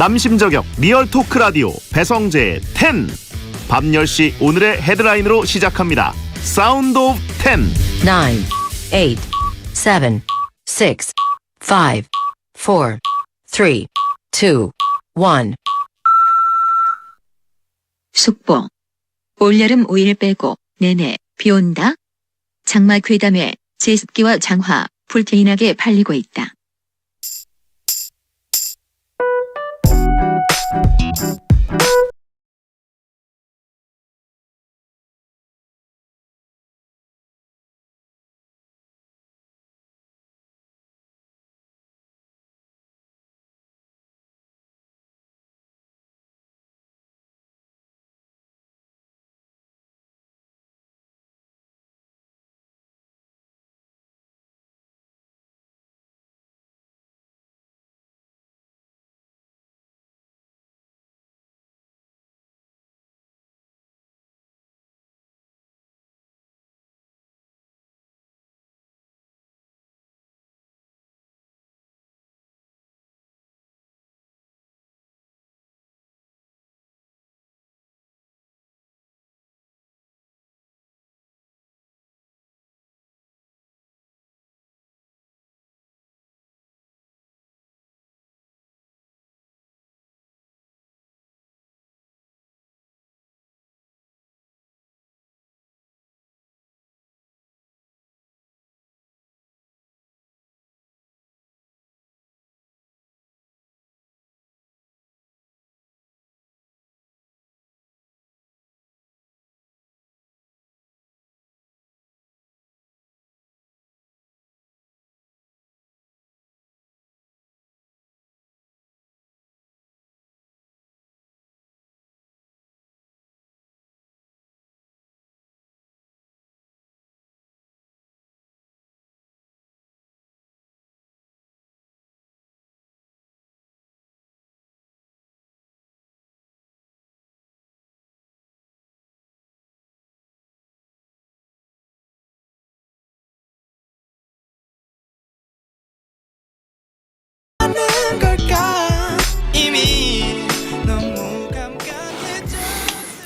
남심저격 리얼 토크 라디오 배성재의 10. 밤 10시 오늘의 헤드라인으로 시작합니다. 사운드 오브 10. 9, 8, 7, 6, 5, 4, 3, 2, 1. 속보. 올여름 5일 빼고 내내 비 온다. 장마 괴담에 제습기와 장화 불티나게 팔리고 있다.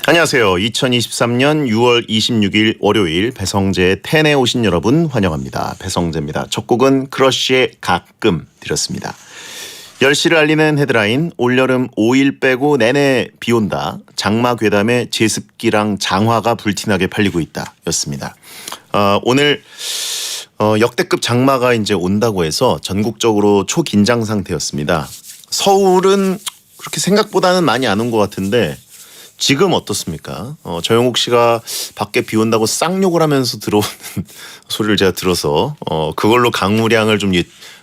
안녕하세요. 2023년 6월 26일 월요일 배성재의 10에 오신 여러분 환영합니다. 배성재입니다. 첫 곡은 크러쉬의 가끔 드렸습니다. 10시를 알리는 헤드라인, 올여름 5일 빼고 내내 비 온다. 장마 괴담에 제습기랑 장화가 불티나게 팔리고 있다 였습니다. 오늘 역대급 장마가 이제 온다고 해서 전국적으로 초긴장 상태였습니다. 서울은 그렇게 생각보다는 많이 안 온 것 같은데 지금 어떻습니까? 조영욱 씨가 밖에 비 온다고 쌍욕을 하면서 들어오는 소리를 제가 들어서 그걸로 강우량을 좀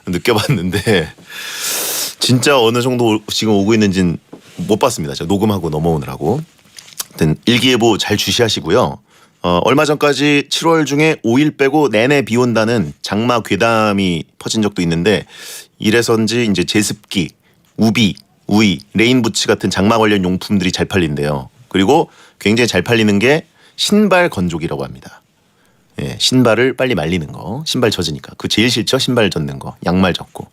느껴봤는데 진짜 어느 정도 지금 오고 있는지는 못 봤습니다. 제가 녹음하고 넘어오느라고. 하여튼 일기예보 잘 주시하시고요. 얼마 전까지 7월 중에 5일 빼고 내내 비 온다는 장마 괴담이 퍼진 적도 있는데 이래서인지 이제 제습기, 우비, 우이, 레인부츠 같은 장마 관련 용품들이 잘 팔린대요. 그리고 굉장히 잘 팔리는 게 신발 건조기라고 합니다. 예, 신발을 빨리 말리는 거. 신발 젖으니까. 그거 제일 싫죠? 신발 젖는 거. 양말 젖고.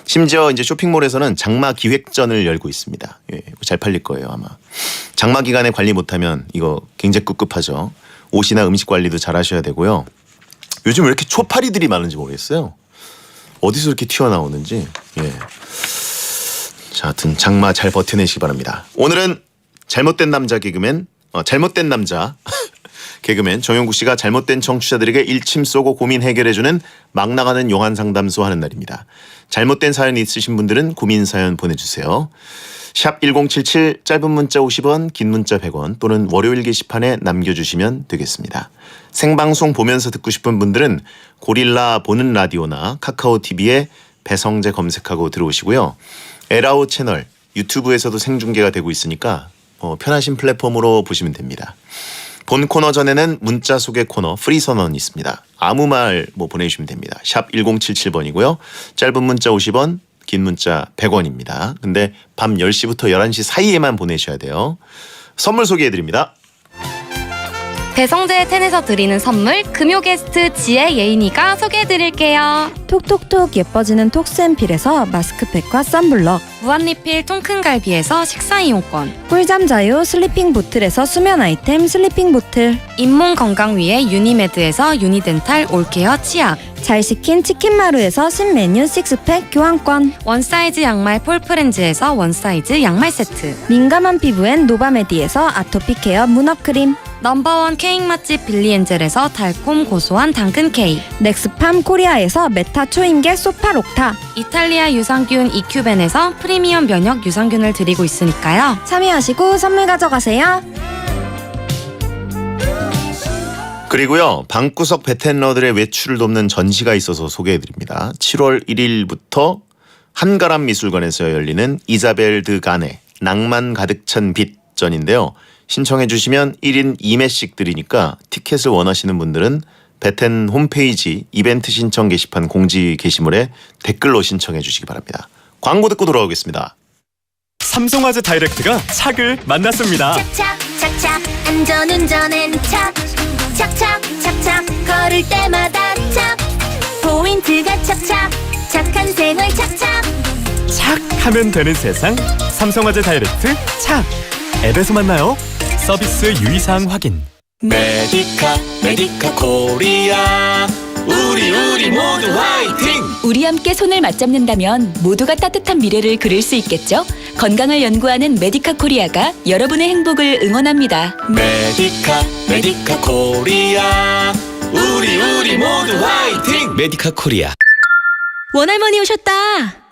심지어 이제 쇼핑몰에서는 장마 기획전을 열고 있습니다. 예, 잘 팔릴 거예요, 아마. 장마 기간에 관리 못하면 이거 굉장히 꿉꿉하죠. 옷이나 음식 관리도 잘 하셔야 되고요. 요즘 왜 이렇게 초파리들이 많은지 모르겠어요. 어디서 이렇게 튀어나오는지. 예. 자, 하여튼 장마 잘 버텨내시기 바랍니다. 오늘은 잘못된 남자 개그맨, 잘못된 남자 개그맨 정용국 씨가 잘못된 청취자들에게 일침 쏘고 고민 해결해주는 막 나가는 용한 상담소 하는 날입니다. 잘못된 사연 있으신 분들은 고민 사연 보내주세요. 샵 1077 짧은 문자 50원, 긴 문자 100원 또는 월요일 게시판에 남겨주시면 되겠습니다. 생방송 보면서 듣고 싶은 분들은 고릴라 보는 라디오나 카카오 TV에 배성재 검색하고 들어오시고요. 에라오 채널 유튜브에서도 생중계가 되고 있으니까 편하신 플랫폼으로 보시면 됩니다. 본 코너 전에는 문자 소개 코너 프리 선언 있습니다. 아무 말 보내주시면 됩니다. 샵 1077번이고요. 짧은 문자 50원, 긴 문자 100원입니다. 근데 밤 10시부터 11시 사이에만 보내셔야 돼요. 선물 소개해드립니다. 배성재 텐에서 드리는 선물 금요 게스트 지혜 예인이가 소개해드릴게요. 톡톡톡 예뻐지는 톡스앤필에서 마스크팩과 썬블럭, 무한리필 통큰 갈비에서 식사 이용권, 꿀잠 자유 슬리핑 보틀에서 수면 아이템 슬리핑 보틀, 잇몸 건강 위해 유니메드에서 유니덴탈 올케어 치약, 잘 식힌 치킨마루에서 신메뉴 식스팩 교환권, 원사이즈 양말 폴프렌즈에서 원사이즈 양말 세트, 민감한 피부엔 노바메디에서 아토피 케어 문어크림, 넘버원 케이크 맛집 빌리엔젤에서 달콤 고소한 당근 케이크, 넥스팜 코리아에서 메타 초임계 소파록타, 이탈리아 유산균 이큐벤에서 프리미엄 면역 유산균을 드리고 있으니까요. 참여하시고 선물 가져가세요. 그리고요, 방구석 베텐러들의 외출을 돕는 전시가 있어서 소개해드립니다. 7월 1일부터 한가람 미술관에서 열리는 이자벨 드 가네 낭만 가득 찬 빛전인데요. 신청해 주시면 1인 2매씩 드리니까 티켓을 원하시는 분들은 베텐 홈페이지 이벤트 신청 게시판 공지 게시물에 댓글로 신청해 주시기 바랍니다. 광고 듣고 돌아오겠습니다. 삼성화재 다이렉트가 착을 만났습니다. 착착착착 안전운전엔 착 착착착착 걸을 때마다 착 포인트가 착착 착한 생활 착착 착 하면 되는 세상 삼성화재 다이렉트 착 앱에서 만나요. 서비스 유의사항 확인. 메디카 코리아 우리 모두 화이팅! 우리 함께 손을 맞잡는다면 모두가 따뜻한 미래를 그릴 수 있겠죠? 건강을 연구하는 메디카 코리아가 여러분의 행복을 응원합니다. 메디카 코리아 우리 모두 화이팅! 메디카 코리아. 원할머니 오셨다.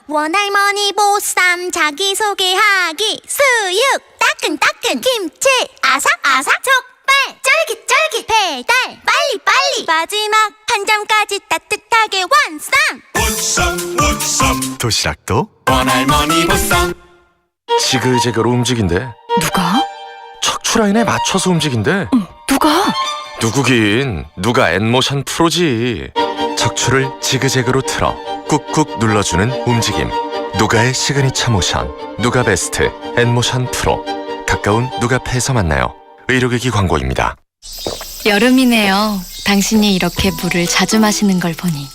원할머니 보쌈 자기소개하기 수육 따끈따끈 김치 아삭아삭 족발 쫄깃쫄깃 배달 빨리빨리 마지막 한 점까지 따뜻하게 완성 도시락도 원할머니 보쌈. 지글지글 움직인대. 누가? 척추라인에 맞춰서 움직인대. 누가? 누가 엔모션 프로지. 척추를 지그재그로 틀어 꾹꾹 눌러주는 움직임. 누가의 시그니처 모션. 누가 베스트 엔모션 프로. 가까운 누가페에서 만나요. 의료기기 광고입니다. 여름이네요. 당신이 이렇게 물을 자주 마시는 걸 보니.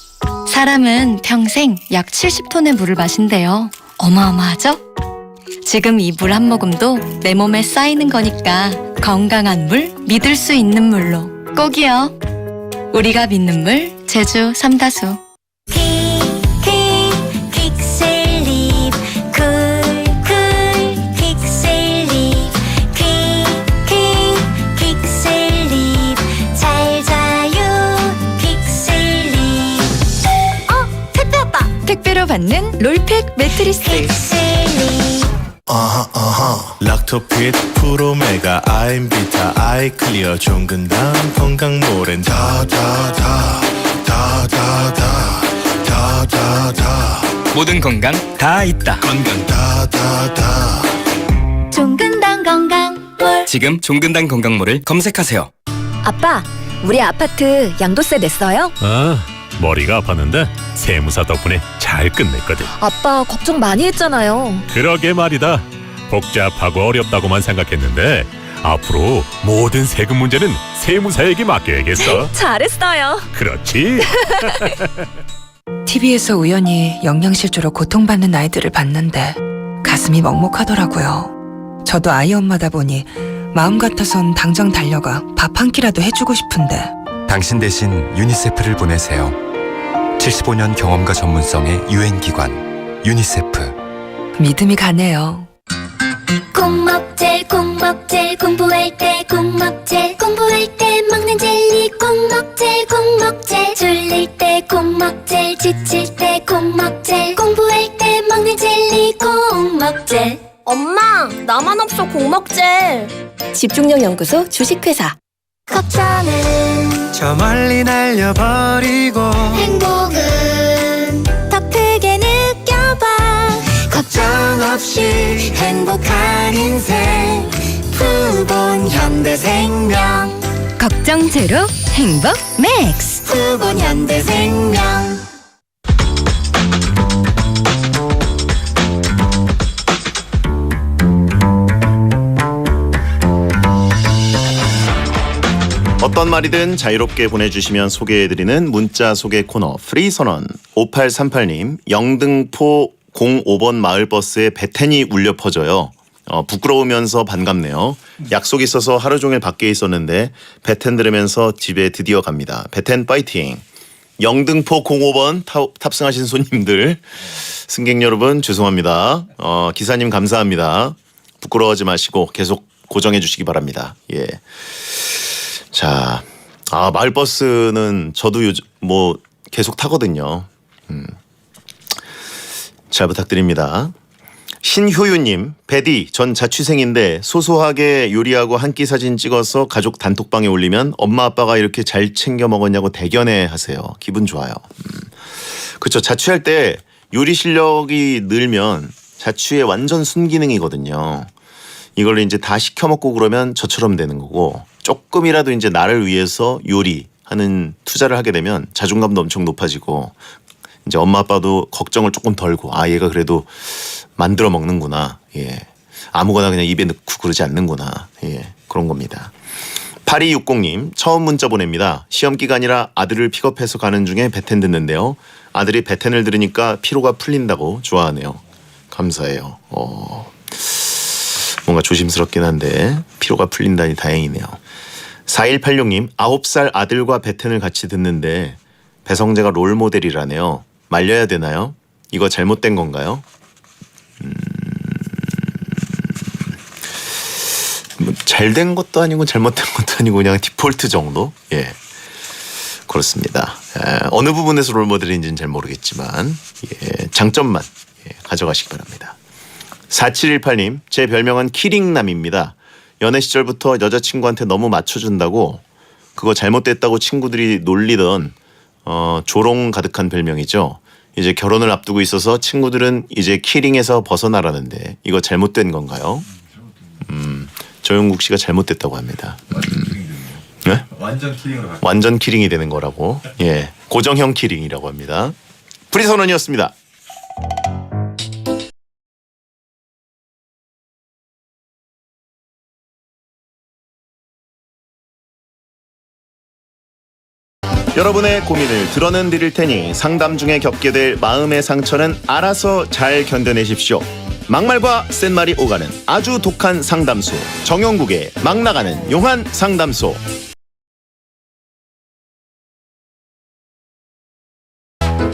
사람은 평생 약 70톤의 물을 마신대요. 어마어마하죠? 지금 이 물 한 모금도 내 몸에 쌓이는 거니까 건강한 물, 믿을 수 있는 물로 꼭이요. 우리가 믿는 물, 제주 삼다수. 퀵셀립 쿨쿨 퀵셀립 퀵셀립 잘 자요 퀵셀립 택배 왔다 택배로 받는 롤팩 매트리스. 퀵셀립 락토핏 프로메가 아임비타 아이클리어 종근당 건강모렌 다다다 모든 건강 다 있다. 건강 다다다. 종근당 건강몰 지금 종근당 건강모를 검색하세요. 아빠, 우리 아파트 양도세 냈어요? 머리가 아팠는데 세무사 덕분에 잘 끝냈거든. 아빠 걱정 많이 했잖아요. 그러게 말이다. 복잡하고 어렵다고만 생각했는데 앞으로 모든 세금 문제는 세무사에게 맡겨야겠어. 잘했어요. 그렇지. TV에서 우연히 영양실조로 고통받는 아이들을 봤는데 가슴이 먹먹하더라고요. 저도 아이 엄마다 보니 마음 같아선 당장 달려가 밥 한 끼라도 해주고 싶은데. 당신 대신 유니세프를 보내세요. 75년 경험과 전문성의 유엔기관 유니세프. 믿음이 가네요. 콩먹젤 콩먹젤 공부할 때 콩먹젤 공부할 때 먹는 젤리 콩먹젤 졸릴 때 콩먹젤 지칠 때 콩먹젤 공부할 때 먹는 젤리 콩먹젤. 엄마, 나만 없어 콩먹젤. 집중력 연구소 주식회사. 걱정은 저 멀리 날려버리고 행복은 더 크게 느껴봐. 걱정 없이 행복한 인생 후본 현대생명. 걱정 제로, 행복 맥스. 후본 현대생명. 어떤 말이든 자유롭게 보내주시면 소개해드리는 문자 소개 코너 프리선언. 5838님, 영등포 05번 마을버스에 배텐이 울려 퍼져요. 부끄러우면서 반갑네요. 약속 있어서 하루 종일 밖에 있었는데 배텐 들으면서 집에 드디어 갑니다. 배텐 파이팅. 영등포 05번 탑승하신 손님들, 승객 여러분 죄송합니다. 기사님 감사합니다. 부끄러워하지 마시고 계속 고정해 주시기 바랍니다. 예. 자, 마을버스는 저도 요즘 뭐 계속 타거든요. 잘 부탁드립니다. 신효유님, 베디, 전 자취생인데 소소하게 요리하고 한 끼 사진 찍어서 가족 단톡방에 올리면 엄마 아빠가 이렇게 잘 챙겨 먹었냐고 대견해 하세요. 기분 좋아요. 그렇죠. 자취할 때 요리 실력이 늘면 자취의 완전 순기능이거든요. 이걸 이제 다 시켜 먹고 그러면 저처럼 되는 거고, 조금이라도 이제 나를 위해서 요리하는 투자를 하게 되면 자존감도 엄청 높아지고, 이제 엄마 아빠도 걱정을 조금 덜고, 얘가 그래도 만들어 먹는구나. 예. 아무거나 그냥 입에 넣고 그러지 않는구나. 예. 그런 겁니다. 8260님, 처음 문자 보냅니다. 시험 기간이라 아들을 픽업해서 가는 중에 배텐 듣는데요. 아들이 배텐을 들으니까 피로가 풀린다고 좋아하네요. 감사해요. 뭔가 조심스럽긴 한데 피로가 풀린다니 다행이네요. 4186님, 9살 아들과 배텐을 같이 듣는데 배성재가 롤모델이라네요. 말려야 되나요? 이거 잘못된 건가요? 뭐 잘된 것도 아니고 잘못된 것도 아니고 그냥 디폴트 정도? 예, 그렇습니다. 어느 부분에서 롤모델인지는 잘 모르겠지만 장점만 가져가시기 바랍니다. 4718님, 제 별명은 키링남입니다. 연애 시절부터 여자친구한테 너무 맞춰준다고 그거 잘못됐다고 친구들이 놀리던 조롱 가득한 별명이죠. 이제 결혼을 앞두고 있어서 친구들은 이제 키링에서 벗어나라는데 이거 잘못된 건가요? 조영국 씨가 잘못됐다고 합니다. 네? 완전 키링이 되는 거라고. 예, 고정형 키링이라고 합니다. 프리선언이었습니다. 여러분의 고민을 들어는 드릴 테니 상담 중에 겪게 될 마음의 상처는 알아서 잘 견뎌내십시오. 막말과 센말이 오가는 아주 독한 상담소, 정용국의 막 나가는 용한 상담소.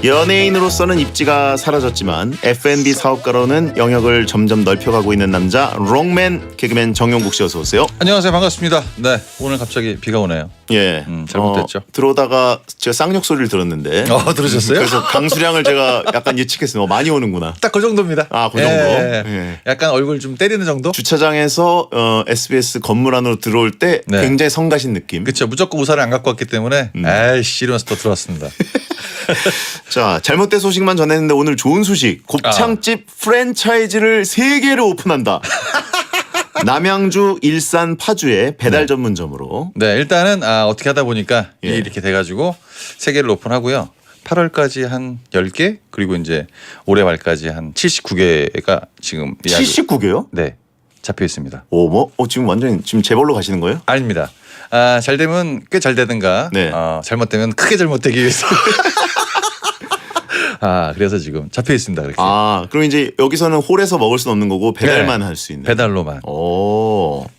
연예인으로서는 입지가 사라졌지만 F&B 사업가로는 영역을 점점 넓혀가고 있는 남자 롱맨 개그맨 정용국 씨 어서 오세요. 안녕하세요. 반갑습니다. 네, 오늘 갑자기 비가 오네요. 예, 잘못됐죠. 들어오다가 제가 쌍욕 소리를 들었는데. 들으셨어요? 그래서 강수량을 제가 약간 예측했어요. 많이 오는구나. 딱 그 정도입니다. 그 정도. 예. 약간 얼굴 좀 때리는 정도? 주차장에서 SBS 건물 안으로 들어올 때 굉장히 성가신 느낌. 그렇죠. 무조건 우산을 안 갖고 왔기 때문에 에이씨 이러면서 또 들어왔습니다. 자, 잘못된 소식만 전했는데 오늘 좋은 소식. 곱창집 프랜차이즈를 3개를 오픈한다. 남양주, 일산, 파주의 배달 전문점으로. 네, 일단은 어떻게 하다 보니까 이렇게 돼가지고 3개를 오픈하고요. 8월까지 한 10개, 그리고 이제 올해 말까지 한 79개가 지금 79개요? 네, 잡혀 있습니다. 지금 완전 지금 재벌로 가시는 거예요? 아닙니다. 잘 되면 꽤 잘 되든가, 잘못되면 크게 잘못되기 위해서. 그래서 지금 잡혀 있습니다. 그렇게. 그럼 이제 여기서는 홀에서 먹을 수는 없는 거고 배달만 할 수 있는. 배달로만.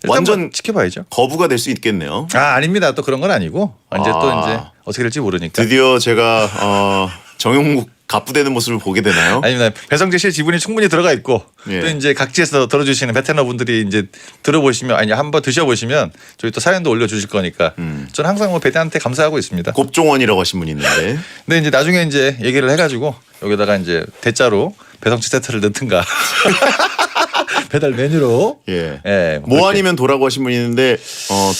완전 지켜봐야죠. 거부가 될 수 있겠네요. 아닙니다. 또 그런 건 아니고 언제 또 이제 어떻게 될지 모르니까. 드디어 제가 정용국 갑부되는 모습을 보게 되나요? 아닙니다. 배성재 씨의 지분이 충분히 들어가 있고 또 이제 각지에서 들어주시는 베테너 분들이 이제 들어보시면 한번 드셔보시면 저희 또 사연도 올려주실 거니까 저는 항상 뭐 배대한테 감사하고 있습니다. 곱종원이라고 하신 분이 있는데. 근데 이제 나중에 이제 얘기를 해가지고 여기다가 이제 대자로 배성재 세트를 넣든가. 배달 메뉴로. 뭐 아니면 도라고 하신 분이 있는데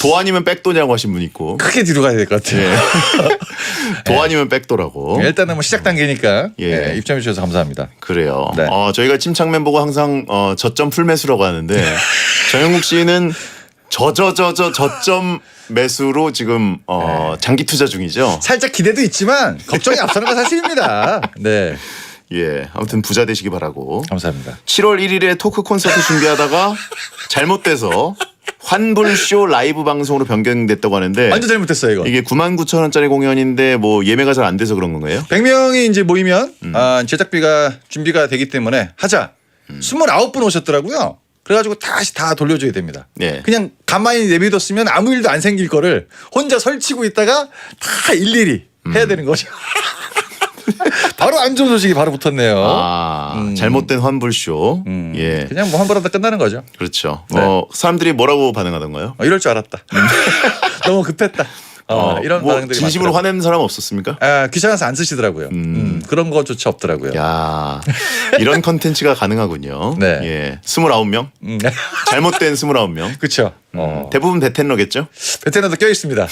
도 아니면 백도냐고 하신 분이 있고. 크게 뒤로 가야 될 것 같아요. 도 아니면 백도라고. 일단은 뭐 시작 단계니까 입점해 주셔서 감사합니다. 그래요. 저희가 침착맨 보고 항상 저점 풀매수라고 하는데 정영국 씨는 저점 매수로 지금 장기 투자 중이죠. 살짝 기대도 있지만 걱정이 앞서는 건 사실입니다. 네. 아무튼 부자 되시기 바라고. 감사합니다. 7월 1일에 토크 콘서트 준비하다가 잘못돼서 환불쇼 라이브 방송으로 변경됐다고 하는데 완전 잘못됐어요 이거. 이게 99,000원짜리 공연인데 뭐 예매가 잘 안 돼서 그런 건가요? 100명이 이제 모이면 제작비가 준비가 되기 때문에 하자. 29분 오셨더라고요. 그래가지고 다시 다 돌려줘야 됩니다. 네. 그냥 가만히 내비뒀으면 아무 일도 안 생길 거를 혼자 설치고 있다가 다 일일이 해야 되는 거죠. 바로 안 좋은 소식이 바로 붙었네요. 잘못된 환불쇼. 예. 그냥 뭐 환불하다 끝나는 거죠. 그렇죠. 네. 사람들이 뭐라고 반응하던가요? 이럴 줄 알았다. 너무 급했다. 이런 뭐 반응들이 진심으로 많더라고요. 화낸 사람 없었습니까? 귀찮아서 안 쓰시더라고요. 그런 거조차 없더라고요. 야, 이런 컨텐츠가 가능하군요. 네. 예. 29명. 잘못된 29명. 그렇죠. 대부분 베텐러겠죠? 베테너도 껴 있습니다.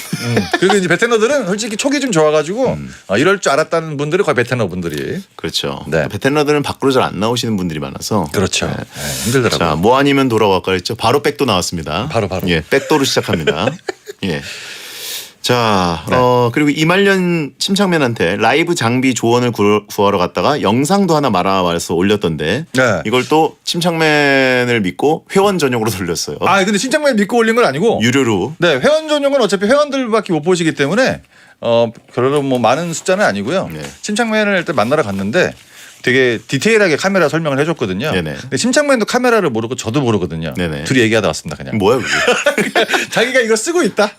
그리고 이제 베테너들은 솔직히 촉이 좀 좋아가지고 이럴 줄 알았다는 분들이 거의 베테너 분들이. 그렇죠. 네. 베텐러들은 밖으로 잘 안 나오시는 분들이 많아서. 그렇죠. 네. 힘들더라고요. 자, 뭐 아니면 돌아갈까 했죠. 바로 백도 나왔습니다. 바로. 예, 백도로 시작합니다. 예. 자, 네. 그리고 이말년 침착맨한테 라이브 장비 조언을 구하러 갔다가 영상도 하나 말아서 올렸던데 네. 이걸 또 침착맨을 믿고 회원 전용으로 돌렸어요. 근데 신청맨 믿고 올린 건 아니고 유료로. 네, 회원 전용은 어차피 회원들밖에 못 보시기 때문에 별로 뭐 많은 숫자는 아니고요. 네. 침착맨을 일단 만나러 갔는데 되게 디테일하게 카메라 설명을 해줬거든요. 네네. 근데 침착맨도 카메라를 모르고 저도 모르거든요. 네네. 둘이 얘기하다 왔습니다. 그냥 뭐야 그게? 자기가 이거 쓰고 있다.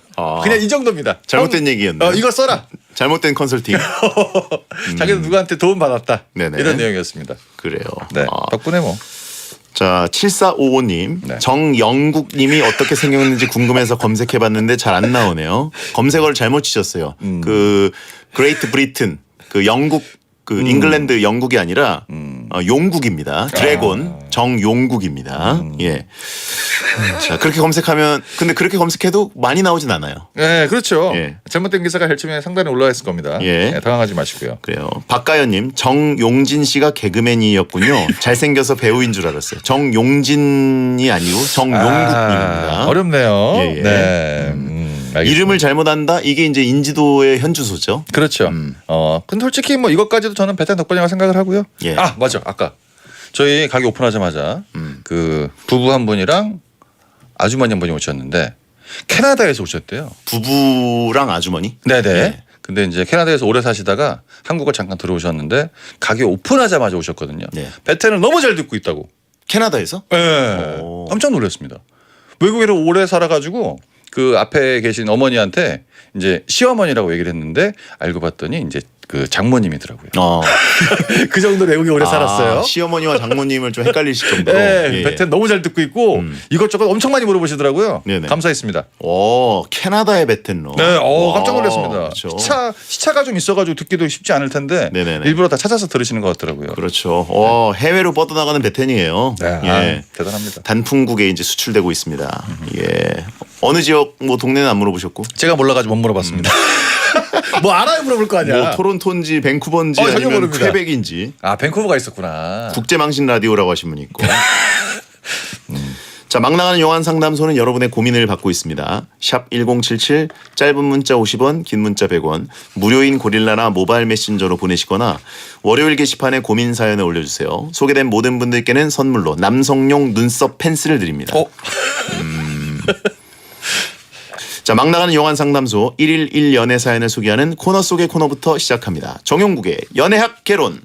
그냥 이 정도입니다. 잘못된 얘기였네. 이거 써라. 잘못된 컨설팅. 자기도 누구한테 도움 받았다. 네네. 이런 내용이었습니다. 그래요. 네, 덕분에 뭐. 자, 7455님. 네. 정영국님이 어떻게 생겼는지 궁금해서 검색해봤는데 잘 안 나오네요. 검색어를 잘못 치셨어요. 그 그레이트 브리튼, 그 영국, 그 잉글랜드 영국이 아니라 용국입니다. 드래곤 정용국입니다. 예. 자, 그렇게 검색하면 근데 그렇게 검색해도 많이 나오진 않아요. 네, 그렇죠. 예. 잘못된 기사가 헬침에 상단에 올라와 있을 겁니다. 예. 네, 당황하지 마시고요. 그래요. 박가연님 정용진 씨가 개그맨이었군요. 잘생겨서 배우인 줄 알았어요. 정용진이 아니고 정용국님입니다. 어렵네요. 예, 예. 네. 알겠습니다. 이름을 잘못한다. 이게 이제 인지도의 현주소죠. 그렇죠. 근데 솔직히 뭐 이것까지도 저는 베테랑 덕분이라고 생각을 하고요. 예. 맞아. 아까 저희 가게 오픈하자마자 그 부부 한 분이랑 아주머니 한 분이 오셨는데 캐나다에서 오셨대요. 부부랑 아주머니? 네네. 예. 근데 이제 캐나다에서 오래 사시다가 한국을 잠깐 들어오셨는데 가게 오픈하자마자 오셨거든요. 네. 베테랑 너무 잘 듣고 있다고. 캐나다에서? 네. 오. 깜짝 놀랐습니다. 외국에서 오래 살아가지고 그 앞에 계신 어머니한테 이제 시어머니라고 얘기를 했는데 알고 봤더니 이제 그 장모님이더라고요. 그 정도로 외국에 오래 살았어요. 시어머니와 장모님을 좀 헷갈리실 정도로. 네, 예. 베텐 너무 잘 듣고 있고 이것저것 엄청 많이 물어보시더라고요. 네네. 감사했습니다. 오, 캐나다의 베텐러. 네, 깜짝 놀랐습니다. 그렇죠. 시차가 좀 있어가지고 듣기도 쉽지 않을 텐데 네네네. 일부러 다 찾아서 들으시는 것 같더라고요. 그렇죠. 해외로 뻗어나가는 베텐이에요. 네, 예. 대단합니다. 단풍국에 이제 수출되고 있습니다. 예. 어느 지역 뭐 동네는 안 물어보셨고? 제가 몰라가지고 못 물어봤습니다. 뭐 알아야 물어볼 거 아니야. 뭐 토론토인지 밴쿠버인지 전혀 아니면 모릅니다. 퀘벡인지. 밴쿠버가 있었구나. 국제망신 라디오라고 하신 분이 있고. 자, 막 나가는 영화 상담소는 여러분의 고민을 받고 있습니다. 샵 1077 짧은 문자 50원 긴 문자 100원 무료인 고릴라나 모바일 메신저로 보내시거나 월요일 게시판에 고민 사연을 올려주세요. 소개된 모든 분들께는 선물로 남성용 눈썹 펜슬을 드립니다. 자, 막 나가는 영화 상담소 1일 1연애 사연을 소개하는 코너 속의 코너부터 시작합니다. 정용국의 연애학 개론.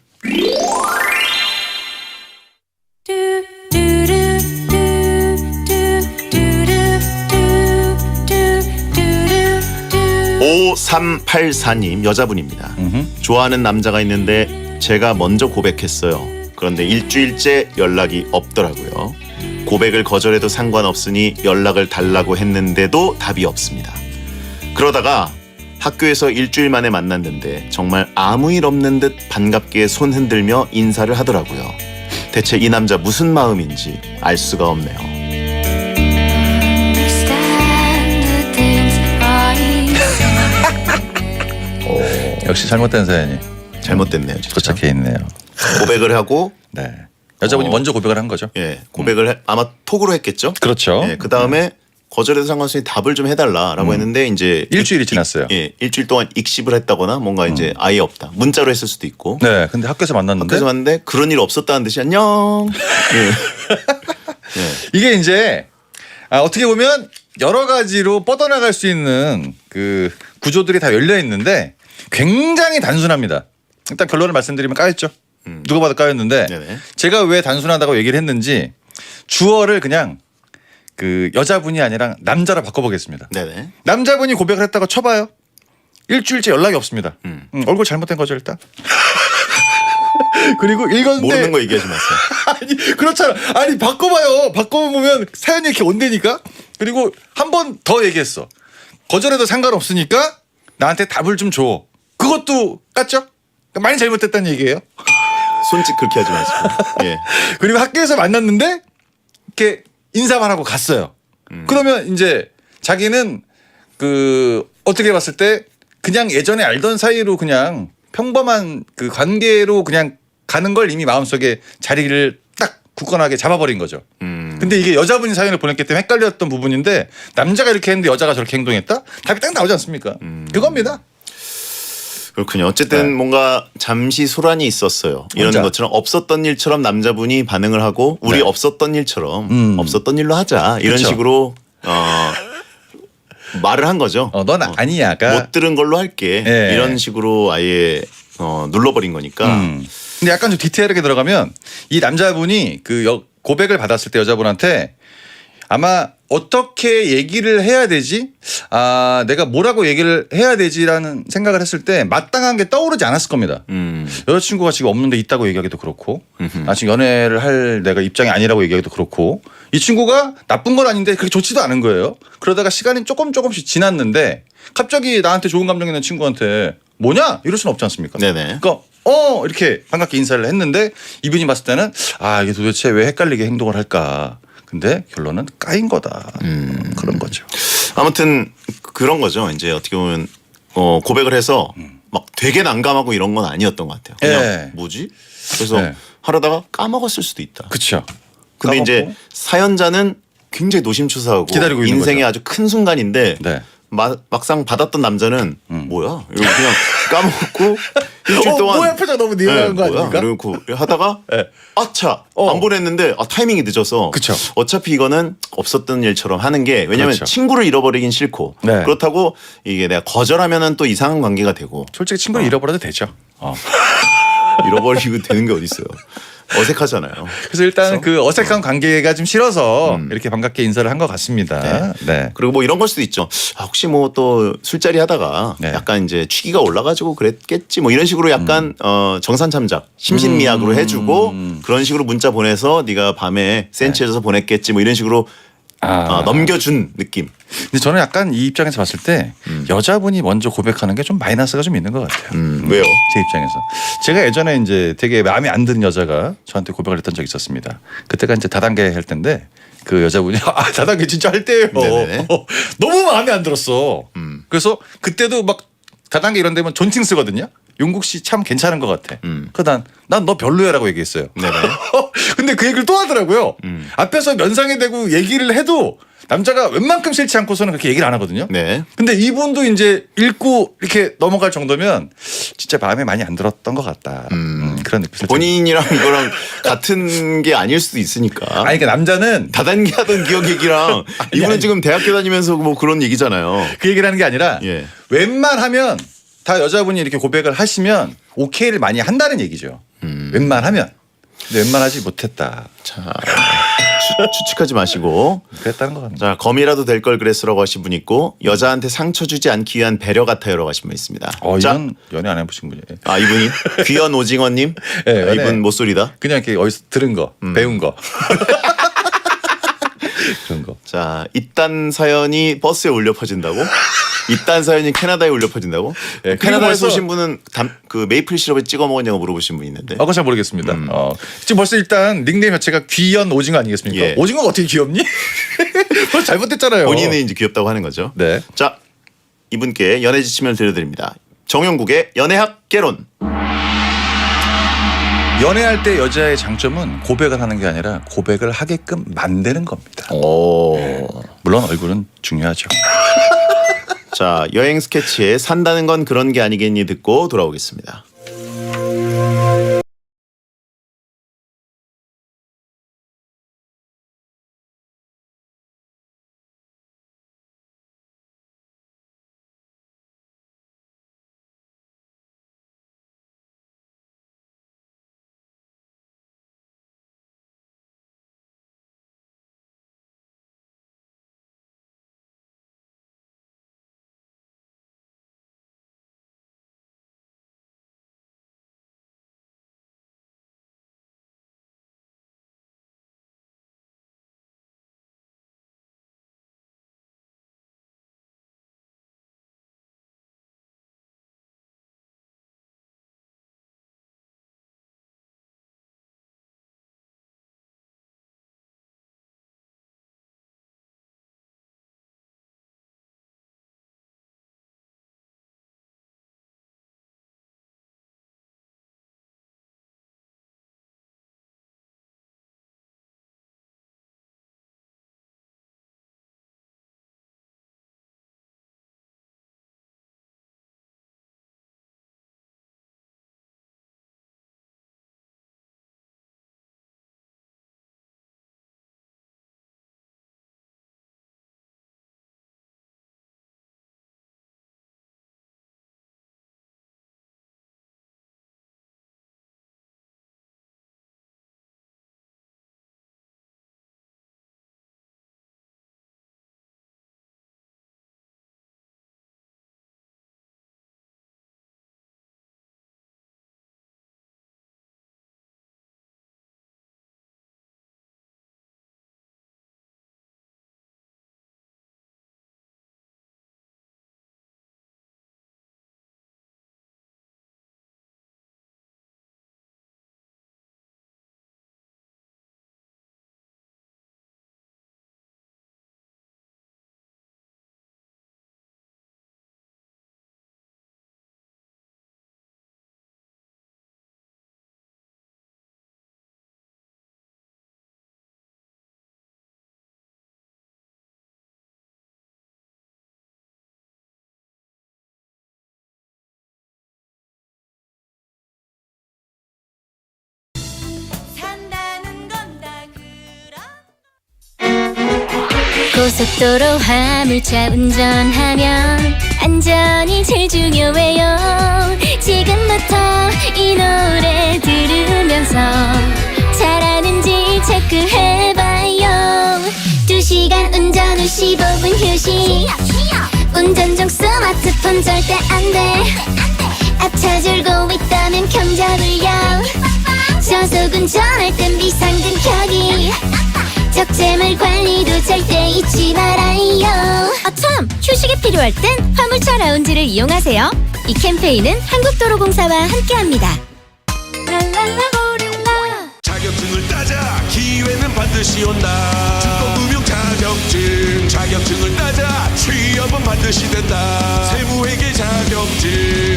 (5384님) 여자분입니다. 좋아하는 남자가 있는데 제가 먼저 고백했어요. 그런데 일주일째 연락이 없더라고요. 고백을 거절해도 상관없으니 연락을 달라고 했는데도 답이 없습니다. 그러다가 학교에서 일주일 만에 만났는데 정말 아무 일 없는 듯 반갑게 손 흔들며 인사를 하더라고요. 대체 이 남자 무슨 마음인지 알 수가 없네요. 역시 잘못된 사연이 잘못됐네요. 진짜. 도착해 있네요. 고백을 하고 네. 여자분이 먼저 고백을 한 거죠. 예, 고백을 아마 톡으로 했겠죠. 그렇죠. 예, 그 다음에 거절해도 상관없으니 답을 좀 해달라라고 했는데 이제 일주일이 지났어요. 예, 일주일 동안 익십을 했다거나 뭔가 이제 아예 없다. 문자로 했을 수도 있고. 네, 근데 학교에서 만났는데. 학교에서 만났는데 그런 일 없었다는 듯이 안녕. 예. 이게 이제 어떻게 보면 여러 가지로 뻗어나갈 수 있는 그 구조들이 다 열려 있는데 굉장히 단순합니다. 일단 결론을 말씀드리면 까였죠. 누가 봐도 까였는데 네네. 제가 왜 단순하다고 얘기를 했는지 주어를 그냥 그 여자분이 아니라 남자로 바꿔보겠습니다. 네네. 남자분이 고백을 했다고 쳐봐요. 일주일째 연락이 없습니다. 얼굴 잘못된 거죠 일단. 그리고 읽었는데 모르는 거 얘기하지 마세요. 아니 그렇잖아. 아니 바꿔봐요. 바꿔보면 사연이 이렇게 온다니까. 그리고 한 번 더 얘기했어. 거절해도 상관없으니까 나한테 답을 좀 줘. 그것도 깠죠? 많이 잘못됐다는 얘기예요. 손짓 그렇게 하지 마시고. 예. 그리고 학교에서 만났는데 이렇게 인사만 하고 갔어요. 그러면 이제 자기는 그 어떻게 봤을 때 그냥 예전에 알던 사이로 그냥 평범한 그 관계로 그냥 가는 걸 이미 마음속에 자리를 딱 굳건하게 잡아버린 거죠. 근데 이게 여자분이 사연을 보냈기 때문에 헷갈렸던 부분인데 남자가 이렇게 했는데 여자가 저렇게 행동했다? 답이 딱 나오지 않습니까? 그겁니다. 그렇군요. 어쨌든 네. 뭔가 잠시 소란이 있었어요. 이런 혼자. 것처럼 없었던 일처럼 남자분이 반응을 하고 우리 네. 없었던 일처럼 없었던 일로 하자. 이런 그쵸. 식으로 말을 한 거죠. 넌 아니야가 못 들은 걸로 할게. 예. 이런 식으로 아예 눌러버린 거니까. 근데 약간 좀 디테일하게 들어가면 이 남자분이 그 고백을 받았을 때 여자분한테 아마 어떻게 얘기를 해야 되지? 아, 내가 뭐라고 얘기를 해야 되지라는 생각을 했을 때 마땅한 게 떠오르지 않았을 겁니다. 여자친구가 지금 없는데 있다고 얘기하기도 그렇고 아, 지금 연애를 할 내가 입장이 아니라고 얘기하기도 그렇고 이 친구가 나쁜 건 아닌데 그렇게 좋지도 않은 거예요. 그러다가 시간이 조금씩 지났는데 갑자기 나한테 좋은 감정 있는 친구한테 뭐냐? 이럴 수는 없지 않습니까? 네네. 그러니까 이렇게 반갑게 인사를 했는데 이분이 봤을 때는 아, 이게 도대체 왜 헷갈리게 행동을 할까? 근데 결론은 까인 거다. 그런 거죠. 아무튼 그런 거죠. 이제 어떻게 보면 고백을 해서 막 되게 난감하고 이런 건 아니었던 것 같아요. 그냥 예. 뭐지? 그래서 네. 하려다가 까먹었을 수도 있다. 그렇죠. 근데 이제 사연자는 굉장히 노심초사하고 기다리고 있는 인생의 거죠. 아주 큰 순간인데 네. 막상 받았던 남자는 뭐야? 이러고 그냥 까먹고 일주일 동안 뭐야 표정 너무 니어난 거 뭐야? 아닙니까? 이러고 하다가 네. 아차 안 보냈는데 타이밍이 늦어서 그쵸. 어차피 이거는 없었던 일처럼 하는 게 왜냐면 그렇죠. 친구를 잃어버리긴 싫고 네. 그렇다고 이게 내가 거절하면은 또 이상한 관계가 되고 솔직히 친구를 잃어버려도 되죠. 잃어버리고 되는 게 어디 있어요? 어색하잖아요. 그래서 일단 그 어색한 관계가 좀 싫어서 이렇게 반갑게 인사를 한 것 같습니다. 네. 그리고 뭐 이런 걸 수도 있죠. 아, 혹시 뭐 또 술자리 하다가 네. 약간 이제 취기가 올라가지고 그랬겠지 뭐 이런 식으로 약간 정산참작 심신미약으로 해주고 그런 식으로 문자 보내서 네가 밤에 센치해져서 보냈겠지 뭐 이런 식으로 넘겨준 느낌. 근데 저는 약간 이 입장에서 봤을 때 여자분이 먼저 고백하는 게 좀 마이너스가 좀 있는 것 같아요. 왜요? 제 입장에서. 제가 예전에 이제 되게 마음에 안 드는 여자가 저한테 고백을 했던 적이 있었습니다. 그때가 이제 다단계 할 때인데 그 여자분이 다단계 진짜 할 때예요. 네네. 너무 마음에 안 들었어. 그래서 그때도 막 다단계 이런 데면 존칭 쓰거든요. 용국 씨 참 괜찮은 것 같아. 그난 너 별로야라고 얘기했어요. 네네. 근데 그 얘기를 또 하더라고요. 앞에서 면상에 대고 얘기를 해도 남자가 웬만큼 싫지 않고서는 그렇게 얘기를 안 하거든요. 네. 근데 이분도 이제 읽고 이렇게 넘어갈 정도면 진짜 마음에 많이 안 들었던 것 같다. 그런 느낌. 본인이랑 이거랑 같은 게 아닐 수도 있으니까. 아니 그러니까 남자는 다단계 하던 기억 얘기랑 이분은 지금 대학교 다니면서 뭐 그런 얘기잖아요. 그 얘기를 하는 게 아니라 예. 웬만하면 다 여자분이 이렇게 고백을 하시면 오케이를 많이 한다는 얘기죠. 웬만하면. 근데 웬만하지 못했다. 자, 추측하지 마시고. 그랬다는 거 같네요. 자, 검이라도 될 걸 그랬으라고 하신 분 있고 여자한테 상처 주지 않기 위한 배려 같아요라고 하신 분 있습니다. 자, 이건 연애 안 해보신 분이에요. 이분이 귀연 오징어님. 네, 연애. 이분 목소리다. 그냥 이렇게 어디서 들은 거, 배운 거. 그런 거. 자, 이딴 사연이 버스에 울려 퍼진다고? 이딴 사연이 캐나다에 울려 퍼진다고? 네, 캐나다에서 오신 분은 그 메이플 시럽에 찍어 먹었냐고 물어보신 분 있는데. 그건 잘 모르겠습니다. 지금 벌써 일단 닉네임 자체가 귀연 오징어 아니겠습니까? 예. 오징어가 어떻게 귀엽니? 벌써 잘못됐잖아요. 본인은 이제 귀엽다고 하는 거죠. 네. 자, 이분께 연애 지침을 들려드립니다. 정용국의 연애학 개론. 연애할 때 여자의 장점은 고백을 하는 게 아니라 고백을 하게끔 만드는 겁니다. 오. 물론 얼굴은 중요하죠. 자, 여행 스케치에 산다는 건 그런 게 아니겠니 듣고 돌아오겠습니다. 고속도로 화물차 운전하면 안전이 제일 중요해요. 지금부터 이 노래 들으면서 잘하는지 체크해봐요. 2시간 운전 후 15분 휴식. 운전 중 스마트폰 절대 안돼. 앞차 줄고 있다면 경적을요. 저속 운전할 땐 비상등 켜기. 적재물 관리도 절대 잊지 말아요. 아참! 휴식이 필요할 땐 화물차 라운지를 이용하세요. 이 캠페인은 한국도로공사와 함께합니다. 자격증을 따자 기회는 반드시 온다. 주거금융 자격증 자격증을 따자 취업은 반드시 된다. 세무회계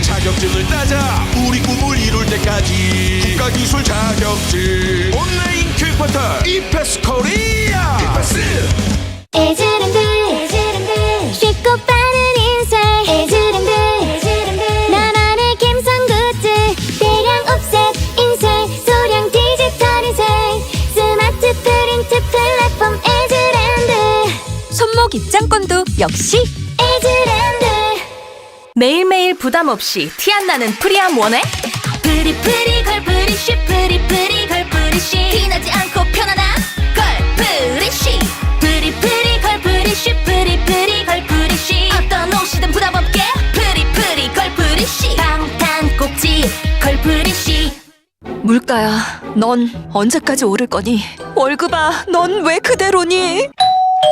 자격증을 따자 우리 꿈을 이룰 때까지. 국가기술 자격증 온라인 퀵포털 이패스 코리아. 에즈랜드 쉽고 빠른 인생. 에즈랜드 나만의 감성 굿즈. 대량 옵셋 인쇄 소량 디지털 인쇄. 스마트 프린트 플랫폼 에즈랜드. 손목 입장권도 역시 에즈랜드. 매일매일 부담 없이 티 안 나는 프리함 원해? 프리 걸프리쉬 프리 걸프리쉬. 티나지 않고 편안한 걸프리쉬. 프리 걸프리쉬 프리 걸프리쉬. 어떤 옷이든 부담 없게 프리 걸프리쉬. 방탄 꼭지 걸프리쉬. 물가야, 넌 언제까지 오를 거니? 월급아, 넌 왜 그대로니?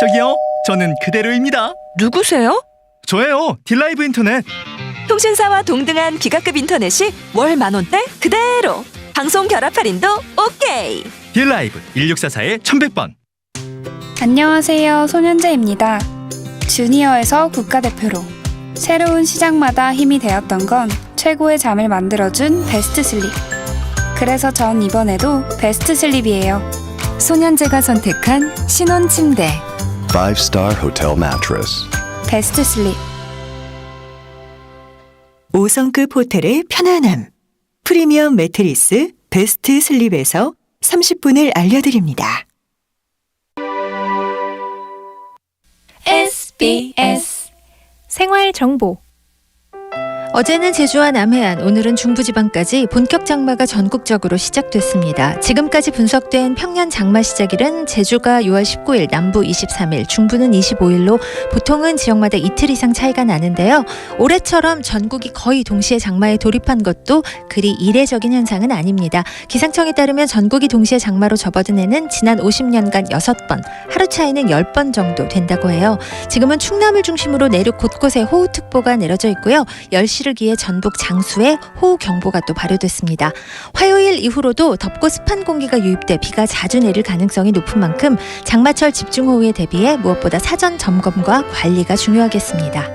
저기요, 저는 그대로입니다. 누구세요? 저예요, 딜라이브 인터넷. 통신사와 동등한 기가급 인터넷이 월 10,000원대 그대로. 방송 결합 할인도 오케이. 딜라이브 1644-1100번. 안녕하세요. 손현재입니다. 주니어에서 국가대표로 새로운 시작마다 힘이 되었던 건 최고의 잠을 만들어준 베스트 슬립. 그래서 전 이번에도 베스트 슬립이에요. 손현재가 선택한 신혼 침대 5-star hotel mattress. 베스트 슬립. 5성급 호텔의 편안함. 프리미엄 매트리스 베스트 슬립에서 30분을 알려드립니다. SBS 생활정보. 어제는 제주와 남해안, 오늘은 중부지방까지 본격 장마가 전국적으로 시작됐습니다. 지금까지 분석된 평년 장마 시작일은 제주가 6월 19일, 남부 23일, 중부는 25일로 보통은 지역마다 이틀 이상 차이가 나는데요. 올해처럼 전국이 거의 동시에 장마에 돌입한 것도 그리 이례적인 현상은 아닙니다. 기상청에 따르면 전국이 동시에 장마로 접어든 해는 지난 50년간 6번, 하루 차이는 10번 정도 된다고 해요. 지금은 충남을 중심으로 내륙 곳곳에 호우특보가 내려져 있고요. 10시를 기해 전북 장수에 호우경보가 또 발효됐습니다. 화요일 이후로도 덥고 습한 공기가 유입돼 비가 자주 내릴 가능성이 높은 만큼 장마철 집중호우에 대비해 무엇보다 사전 점검과 관리가 중요하겠습니다.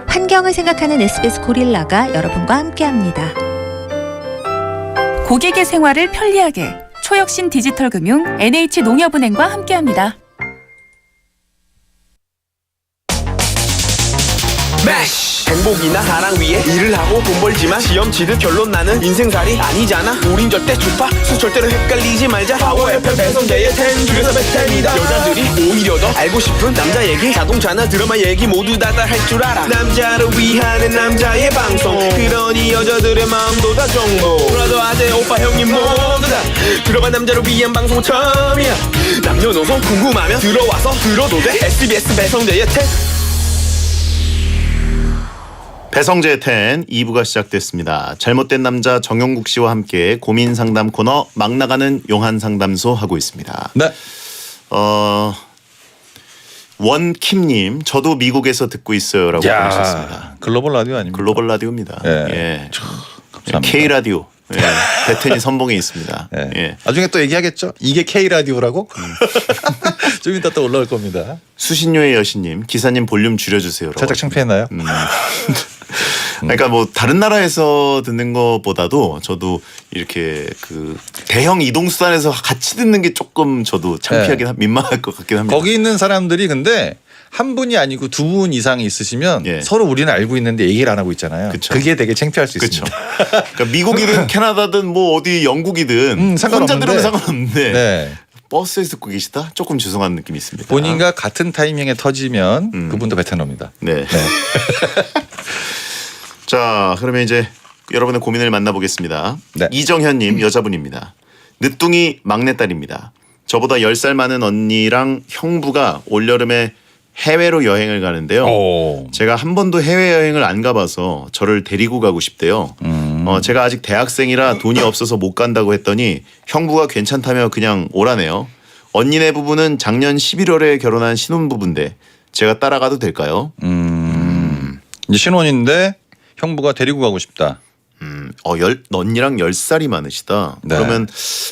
환경을 생각하는 SBS 고릴라가 여러분과 함께합니다. 고객의 생활을 편리하게 초혁신 디지털금융 NH농협은행과 함께합니다. 매쉬! 행복이나 사랑 위해 일을 하고 돈 벌지만 시험 치듯 결론 나는 인생살이 아니잖아. 우린 절대 주파수 절대로 헷갈리지 말자. 파워 FM 배성재의 10 중에서 베스트입니다. 여자들이 오히려 더 알고 싶은 남자 얘기, 자동차나 드라마 얘기 모두 다 할 줄 알아. 남자를 위한 남자의 방송, 그러니 여자들의 마음도 다 정보. 브라더 아재 오빠 형님 모두 다 들어봐. 남자를 위한 방송 처음이야. 남녀노소 궁금하면 들어와서 들어도 돼. SBS 배성재의 10. 배성재의 10 2부가 시작됐습니다. 잘못된 남자 정용국 씨와 함께 고민 상담 코너 막 나가는 용한 상담소 하고 있습니다. 네. 원킴님, 저도 미국에서 듣고 있어요라고 보내셨습니다. 글로벌 라디오 아닙니까? 글로벌 라디오입니다. 예. K 라디오. 예. 베텐이 선봉에 있습니다. 예. 예. 나중에 또 얘기하겠죠. 이게 K 라디오라고? 좀 이따 또 올라올 겁니다. 수신료의 여신님, 기사님 볼륨 줄여주세요. 살짝 창피했나요? 그러니까 뭐 다른 나라에서 듣는 것보다도 저도 이렇게 그 대형 이동수단에서 같이 듣는 게 조금 저도 창피하긴 민망할 것 같긴 합니다. 거기 있는 사람들이 근데 한 분이 아니고 두 분 이상이 있으시면 서로 우리는 알고 있는데 얘기를 안 하고 있잖아요. 그쵸. 그게 되게 창피할 수 있습니다. 그러니까 미국이든 캐나다든 뭐 어디 영국이든 혼자 들으면 상관없는데 버스에서 듣고 계시다? 조금 죄송한 느낌이 있습니다. 본인과 같은 타이밍에 터지면 그분도 베테너입니다. 네. 자, 그러면 이제 여러분의 고민을 만나보겠습니다. 네. 이정현님 여자분입니다. 늦둥이 막내딸입니다. 저보다 10살 많은 언니랑 형부가 올여름에 해외로 여행을 가는데요. 제가 한 번도 해외여행을 안 가봐서 저를 데리고 가고 싶대요. 제가 아직 대학생이라 돈이 없어서 못 간다고 했더니 형부가 괜찮다며 그냥 오라네요. 언니네 부부는 작년 11월에 결혼한 신혼부부인데 제가 따라가도 될까요? 이제 신혼인데 형부가 데리고 가고 싶다. 언니랑 10살이 많으시다. 네. 그러면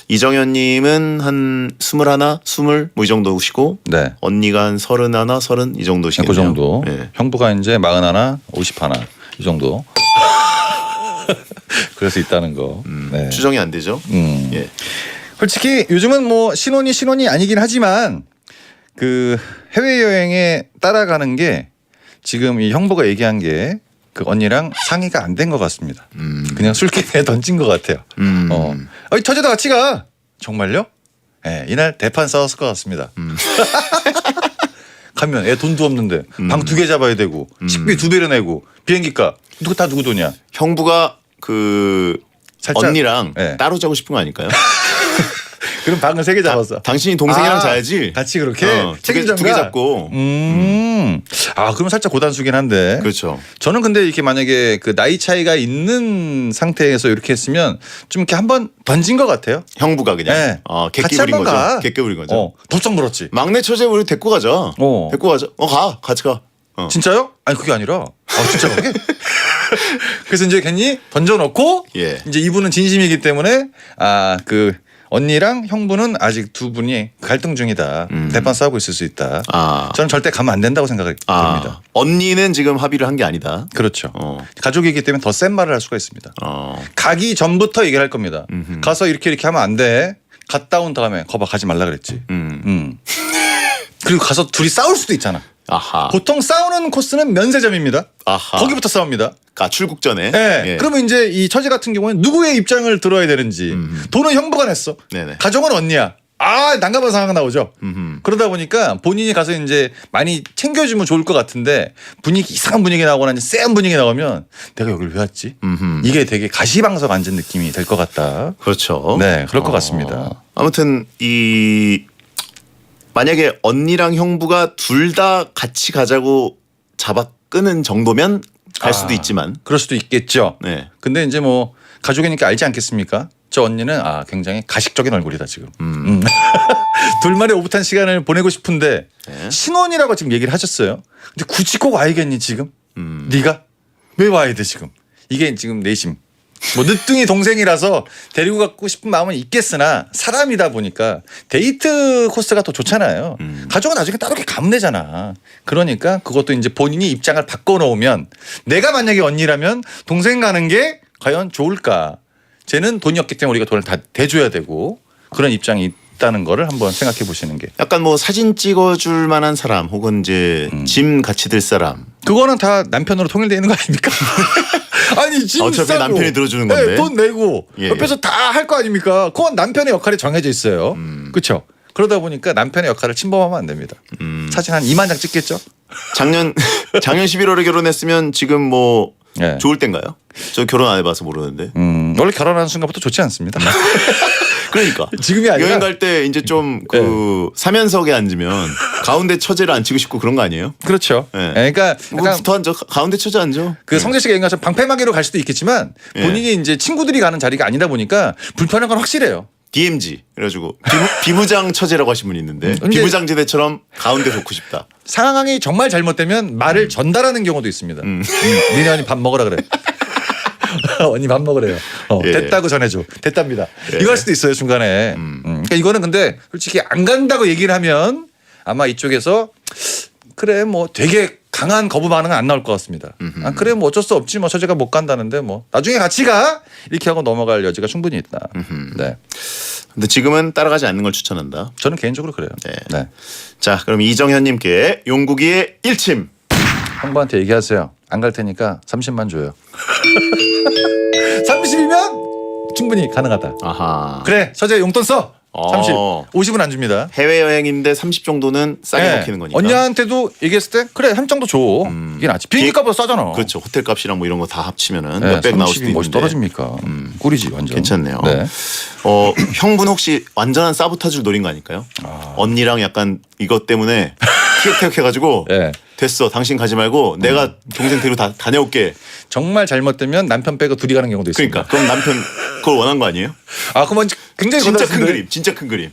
이정현님은 한 21, 20 뭐 이 정도시고 네. 언니가 한 31, 30 이 정도시겠네요. 그 정도. 네. 형부가 이제 41, 51 이 정도. 그럴 수 있다는 거. 네. 추정이 안 되죠. 예. 솔직히 요즘은 뭐 신혼이 아니긴 하지만 그 해외여행에 따라가는 게 지금 이 형부가 얘기한 게 그 언니랑 상의가 안 된 것 같습니다. 그냥 술기에 던진 것 같아요. 처제도 같이 가. 정말요? 네, 이날 대판 싸웠을 것 같습니다. 가면 애 돈도 없는데 방 2개 잡아야 되고 식비 2배로 내고 비행기값 누구 돈이야? 형부가 그 살짝, 언니랑 네. 따로 자고 싶은 거 아닐까요? 그럼 방을 3개 잡았어. 당신이 동생이랑 자야지. 같이 그렇게 책임전가 2개 잡고. 그럼 살짝 고단수긴 한데. 그렇죠. 저는 근데 이렇게 만약에 그 나이 차이가 있는 상태에서 이렇게 했으면 좀 이렇게 한번 던진 것 같아요. 형부가 그냥. 네. 객기 같이 부린 한번 거죠. 가. 객기 부린 거죠. 부쩍 물었지. 막내 처제 우리 데리고 가자. 데리고 가자. 같이 가. 진짜요? 아니 그게 아니라. 진짜 그게? 그래서 이제 괜히 던져놓고 이제 이분은 진심이기 때문에 그 언니랑 형부는 아직 두 분이 갈등 중이다. 대판 싸우고 있을 수 있다. 저는 절대 가면 안 된다고 생각이 듭니다. 언니는 지금 합의를 한 게 아니다. 그렇죠. 가족이기 때문에 더 센 말을 할 수가 있습니다. 가기 전부터 얘기를 할 겁니다. 가서 이렇게 하면 안 돼. 갔다 온 다음에 거봐 가지 말라 그랬지. 그리고 가서 둘이 싸울 수도 있잖아. 보통 싸우는 코스는 면세점입니다. 거기부터 싸웁니다. 출국 전에. 네. 예. 그러면 이제 이 처제 같은 경우는 누구의 입장을 들어야 되는지. 돈은 형부가 냈어. 네네. 가족은 언니야. 난감한 상황이 나오죠. 그러다 보니까 본인이 가서 이제 많이 챙겨주면 좋을 것 같은데 이상한 분위기 나오거나 이제 센 분위기 나오면 내가 여기를 왜 왔지? 이게 되게 가시방석 앉은 느낌이 될 것 같다. 그렇죠. 네, 그럴 것 같습니다. 아무튼 만약에 언니랑 형부가 둘 다 같이 가자고 잡아 끄는 정도면 갈 수도 있지만. 그럴 수도 있겠죠. 네. 근데 이제 뭐 가족이니까 알지 않겠습니까? 저 언니는 굉장히 가식적인 얼굴이다 지금. 둘만의 오붓한 시간을 보내고 싶은데 신혼이라고 지금 얘기를 하셨어요. 근데 굳이 꼭 와야겠니 지금? 네가 왜 와야 돼 지금? 이게 지금 내심. 뭐 늦둥이 동생이라서 데리고 가고 싶은 마음은 있겠으나 사람이다 보니까 데이트 코스가 더 좋잖아요. 가족은 나중에 따로 이렇게 가면 되잖아. 그러니까 그것도 이제 본인이 입장을 바꿔놓으면 내가 만약에 언니라면 동생 가는 게 과연 좋을까? 쟤는 돈이 없기 때문에 우리가 돈을 다 대줘야 되고 그런 입장이 있다는 거를 한번 생각해 보시는 게. 약간 뭐 사진 찍어줄 만한 사람 혹은 이제 짐 같이 들 사람. 그거는 다 남편으로 통일되어 있는 거 아닙니까? 아니 짐 어차피 싸고, 남편이 들어주는 건데. 네, 돈 내고 옆에서 다 할 거 아닙니까? 그건 남편의 역할이 정해져 있어요. 그렇죠? 그러다 보니까 남편의 역할을 침범하면 안 됩니다. 사진 한 2만 장 찍겠죠? 작년 11월에 결혼했으면 지금 뭐 좋을 땐가요? 저 결혼 안 해봐서 모르는데. 원래 결혼하는 순간부터 좋지 않습니다. 그러니까 지금이 아니라 여행 갈 때 이제 좀 그 사면석에 앉으면 가운데 처제를 앉히고 싶고 그런 거 아니에요? 그렇죠. 네. 그러니까 붙어 앉아 가운데 처제 앉아. 그 성재 씨가 얘기한 것처럼 방패막이로 갈 수도 있겠지만 본인이 이제 친구들이 가는 자리가 아니다 보니까 불편한 건 확실해요. DMZ 그래가지고 비무장 처제라고 하신 분이 있는데 비무장지대처럼 가운데 놓고 싶다. 상황이 정말 잘못되면 말을 전달하는 경우도 있습니다. 니네 언니 밥 먹으라 그래. 언니 밥 먹으래요. 됐다고 전해줘. 됐답니다. 이거 할 수도 있어요 중간에. 그러니까 이거는 근데 솔직히 안 간다고 얘기를 하면 아마 이쪽에서 그래 뭐 되게 강한 거부 반응은 안 나올 것 같습니다. 그래 뭐 어쩔 수 없지 뭐 처제가 못 간다는데 뭐 나중에 같이 가 이렇게 하고 넘어갈 여지가 충분히 있다. 네. 근데 지금은 따라가지 않는 걸 추천한다. 저는 개인적으로 그래요. 네. 자 그럼 이정현님께 용국이의 일침. 형부한테 얘기하세요. 안 갈 테니까 30만 줘요. 30이면 충분히 가능하다. 아하. 그래 처제 용돈 써. 30. 50은 안 줍니다. 해외여행인데 30 정도는 싸게 먹히는 거니까. 언니한테도 얘기했을 때 그래 30 정도 줘. 이게 낫지. 비행기 값보다 싸잖아. 그렇죠. 호텔 값이랑 뭐 이런 거 다 합치면은 몇백 나올 수도 있는데. 멋이 떨어집니까? 꿀이지 완전. 괜찮네요. 네. 형분 혹시 완전한 사보타주를 노린 거 아닐까요? 언니랑 약간 이것 때문에 티격태격해가지고 됐어 당신 가지 말고 내가 동생 데리고 다녀올게. 정말 잘못되면 남편 빼고 둘이 가는 경우도 있습니다. 그러니까 그럼 남편 그걸 원한 거 아니에요? 그건 굉장히 진짜 큰 그림. 진짜 큰 그림.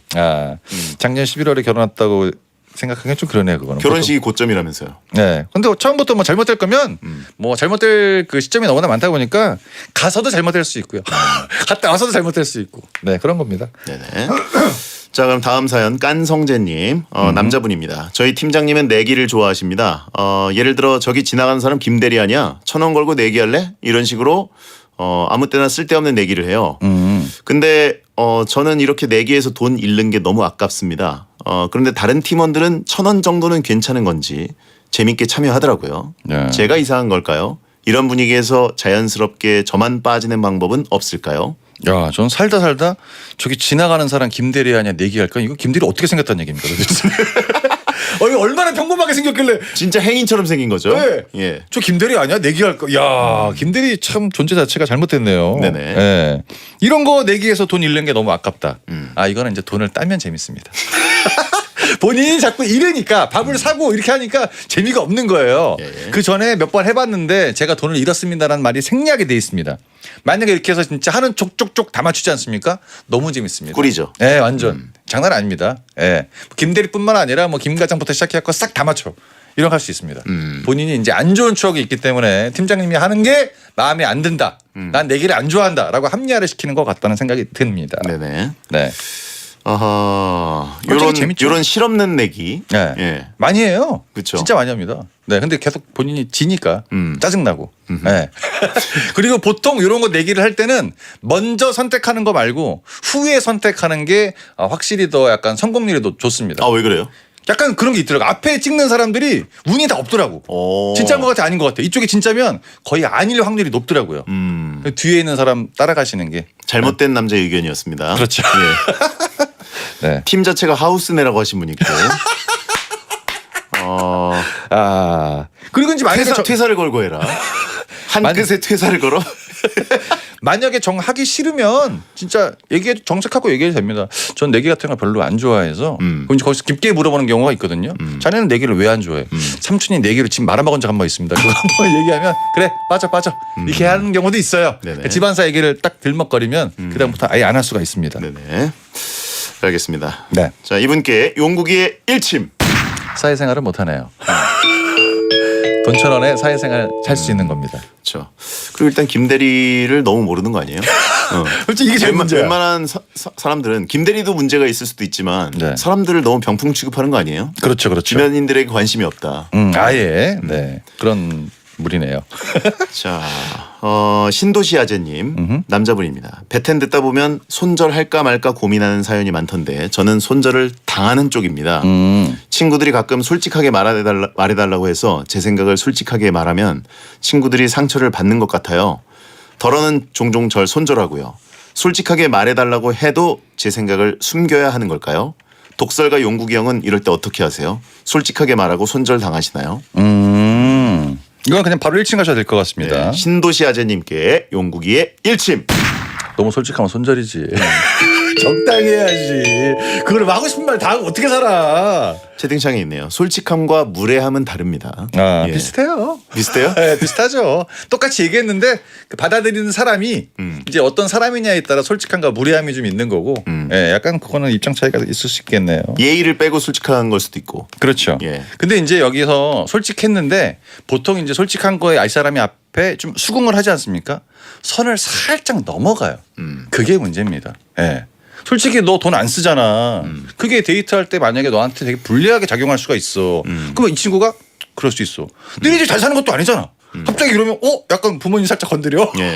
작년 11월에 결혼했다고 생각하기엔 좀 그러네요. 그거는 결혼식이 고점이라면서요. 네. 근데 처음부터 뭐 잘못될 거면 뭐 잘못될 그 시점이 너무나 많다 보니까 가서도 잘못될 수 있고요. 갔다 와서도 잘못될 수 있고. 네, 그런 겁니다. 네네. 자, 그럼 다음 사연 깐성재님 남자분입니다. 저희 팀장님은 내기를 좋아하십니다. 예를 들어 저기 지나가는 사람 김대리 아니야? 1,000원 걸고 내기할래? 이런 식으로 아무 때나 쓸데없는 내기를 해요. 근데 저는 이렇게 내기해서 돈 잃는 게 너무 아깝습니다. 그런데 다른 팀원들은 1,000원 정도는 괜찮은 건지 재밌게 참여하더라고요. 네. 제가 이상한 걸까요? 이런 분위기에서 자연스럽게 저만 빠지는 방법은 없을까요? 야, 전 살다 저기 지나가는 사람 김대리 아니야 내기할까? 이거 김대리 어떻게 생겼다는 얘기입니까? 이거 얼마나 평범하게 생겼길래 진짜 행인처럼 생긴 거죠. 네. 예. 저 김대리 아니야 내기할까? 야, 김대리 참 존재 자체가 잘못됐네요. 네네. 예. 이런 거 내기해서 돈 잃는 게 너무 아깝다. 이거는 이제 돈을 따면 재밌습니다. 본인이 자꾸 잃으니까 밥을 사고 이렇게 하니까 재미가 없는 거예요. 그 전에 몇 번 해봤는데 제가 돈을 잃었습니다라는 말이 생략이 돼 있습니다. 만약에 이렇게 해서 진짜 하는 족족족 다 맞추지 않습니까? 너무 재밌습니다. 꿀이죠. 네, 완전 장난 아닙니다. 예. 김대리뿐만 아니라 뭐 김과장부터 시작해서 싹 다 맞춰. 이런 거 할 수 있습니다. 본인이 이제 안 좋은 추억이 있기 때문에 팀장님이 하는 게 마음에 안 든다. 난 내기를 안 좋아한다라고 합리화를 시키는 것 같다는 생각이 듭니다. 네네. 네. 요런 실없는 내기. 네. 예. 많이 해요. 그렇죠. 진짜 많이 합니다. 네. 근데 계속 본인이 지니까 짜증나고. 네. 그리고 보통 이런 거 내기를 할 때는 먼저 선택하는 거 말고 후에 선택하는 게 확실히 더 약간 성공률이 더 좋습니다. 왜 그래요? 약간 그런 게 있더라고. 앞에 찍는 사람들이 운이 다 없더라고. 진짜인 것 같아 아닌 것 같아. 이쪽이 진짜면 거의 아닐 확률이 높더라고요. 뒤에 있는 사람 따라가시는 게. 잘못된 남자의 의견이었습니다. 그렇죠. 예. 네. 팀 자체가 하우스네라고 하신 분이 있고. 그리고 이제 만약에 퇴사를 걸고 해라. 한 끝에 퇴사를 걸어? 만약에 하기 싫으면 진짜 정색하고 얘기해도 됩니다. 전 내기 같은 거 별로 안 좋아해서 그럼 이제 거기서 깊게 물어보는 경우가 있거든요. 자네는 내기를 왜 안 좋아해? 삼촌이 내기를 지금 말아먹은 적 한 번 있습니다. 그거 한번 얘기하면 그래 빠져 이렇게 하는 경우도 있어요. 그 집안사 얘기를 딱 들먹거리면 그다음부터 아예 안 할 수가 있습니다. 네네. 알겠습니다. 네. 자, 이분께 용국이의 일침. 사회생활을 못하네요. 돈 1,000원에 사회생활 살 수 있는 겁니다. 그렇죠. 그리고 일단 김대리를 너무 모르는 거 아니에요? 솔직히 이게 제일 문제야. 웬만한 사람들은 김대리도 문제가 있을 수도 있지만 사람들을 너무 병풍 취급하는 거 아니에요? 그렇죠. 주변인들에게 관심이 없다. 아예 네 그런 물이네요. 자, 신도시 아재님 남자분입니다. 배텐 듣다 보면 손절할까 말까 고민하는 사연이 많던데 저는 손절을 당하는 쪽입니다. 친구들이 가끔 솔직하게 말해달라고 해서 제 생각을 솔직하게 말하면 친구들이 상처를 받는 것 같아요. 덜어는 종종 절 손절하고요. 솔직하게 말해달라고 해도 제 생각을 숨겨야 하는 걸까요? 독설가 용국이 형은 이럴 때 어떻게 하세요? 솔직하게 말하고 손절 당하시나요? 이건 그냥 바로 1층 가셔야 될 것 같습니다. 네, 신도시 아재님께 용국이의 일침. 너무 솔직하면 손절이지. 적당히 해야지. 그걸 하고 싶은 말 다 하고 어떻게 살아. 채팅창에 있네요. 솔직함과 무례함은 다릅니다. 예. 비슷해요. 비슷해요? 네, 비슷하죠. 똑같이 얘기했는데 받아들이는 사람이 이제 어떤 사람이냐에 따라 솔직함과 무례함이 좀 있는 거고 예, 약간 그거는 입장 차이가 있을 수 있겠네요. 예의를 빼고 솔직한 걸 수도 있고. 그렇죠. 예. 근데 이제 여기서 솔직했는데 보통 이제 솔직한 거에 이 사람이 앞에 좀 수긍을 하지 않습니까? 선을 살짝 넘어가요. 그게 문제입니다. 예. 솔직히 너 돈 안 쓰잖아. 그게 데이트할 때 만약에 너한테 되게 불리하게 작용할 수가 있어. 그러면 이 친구가 그럴 수 있어. 너네 집 잘 사는 것도 아니잖아. 갑자기 그러면 약간 부모님 살짝 건드려. 예.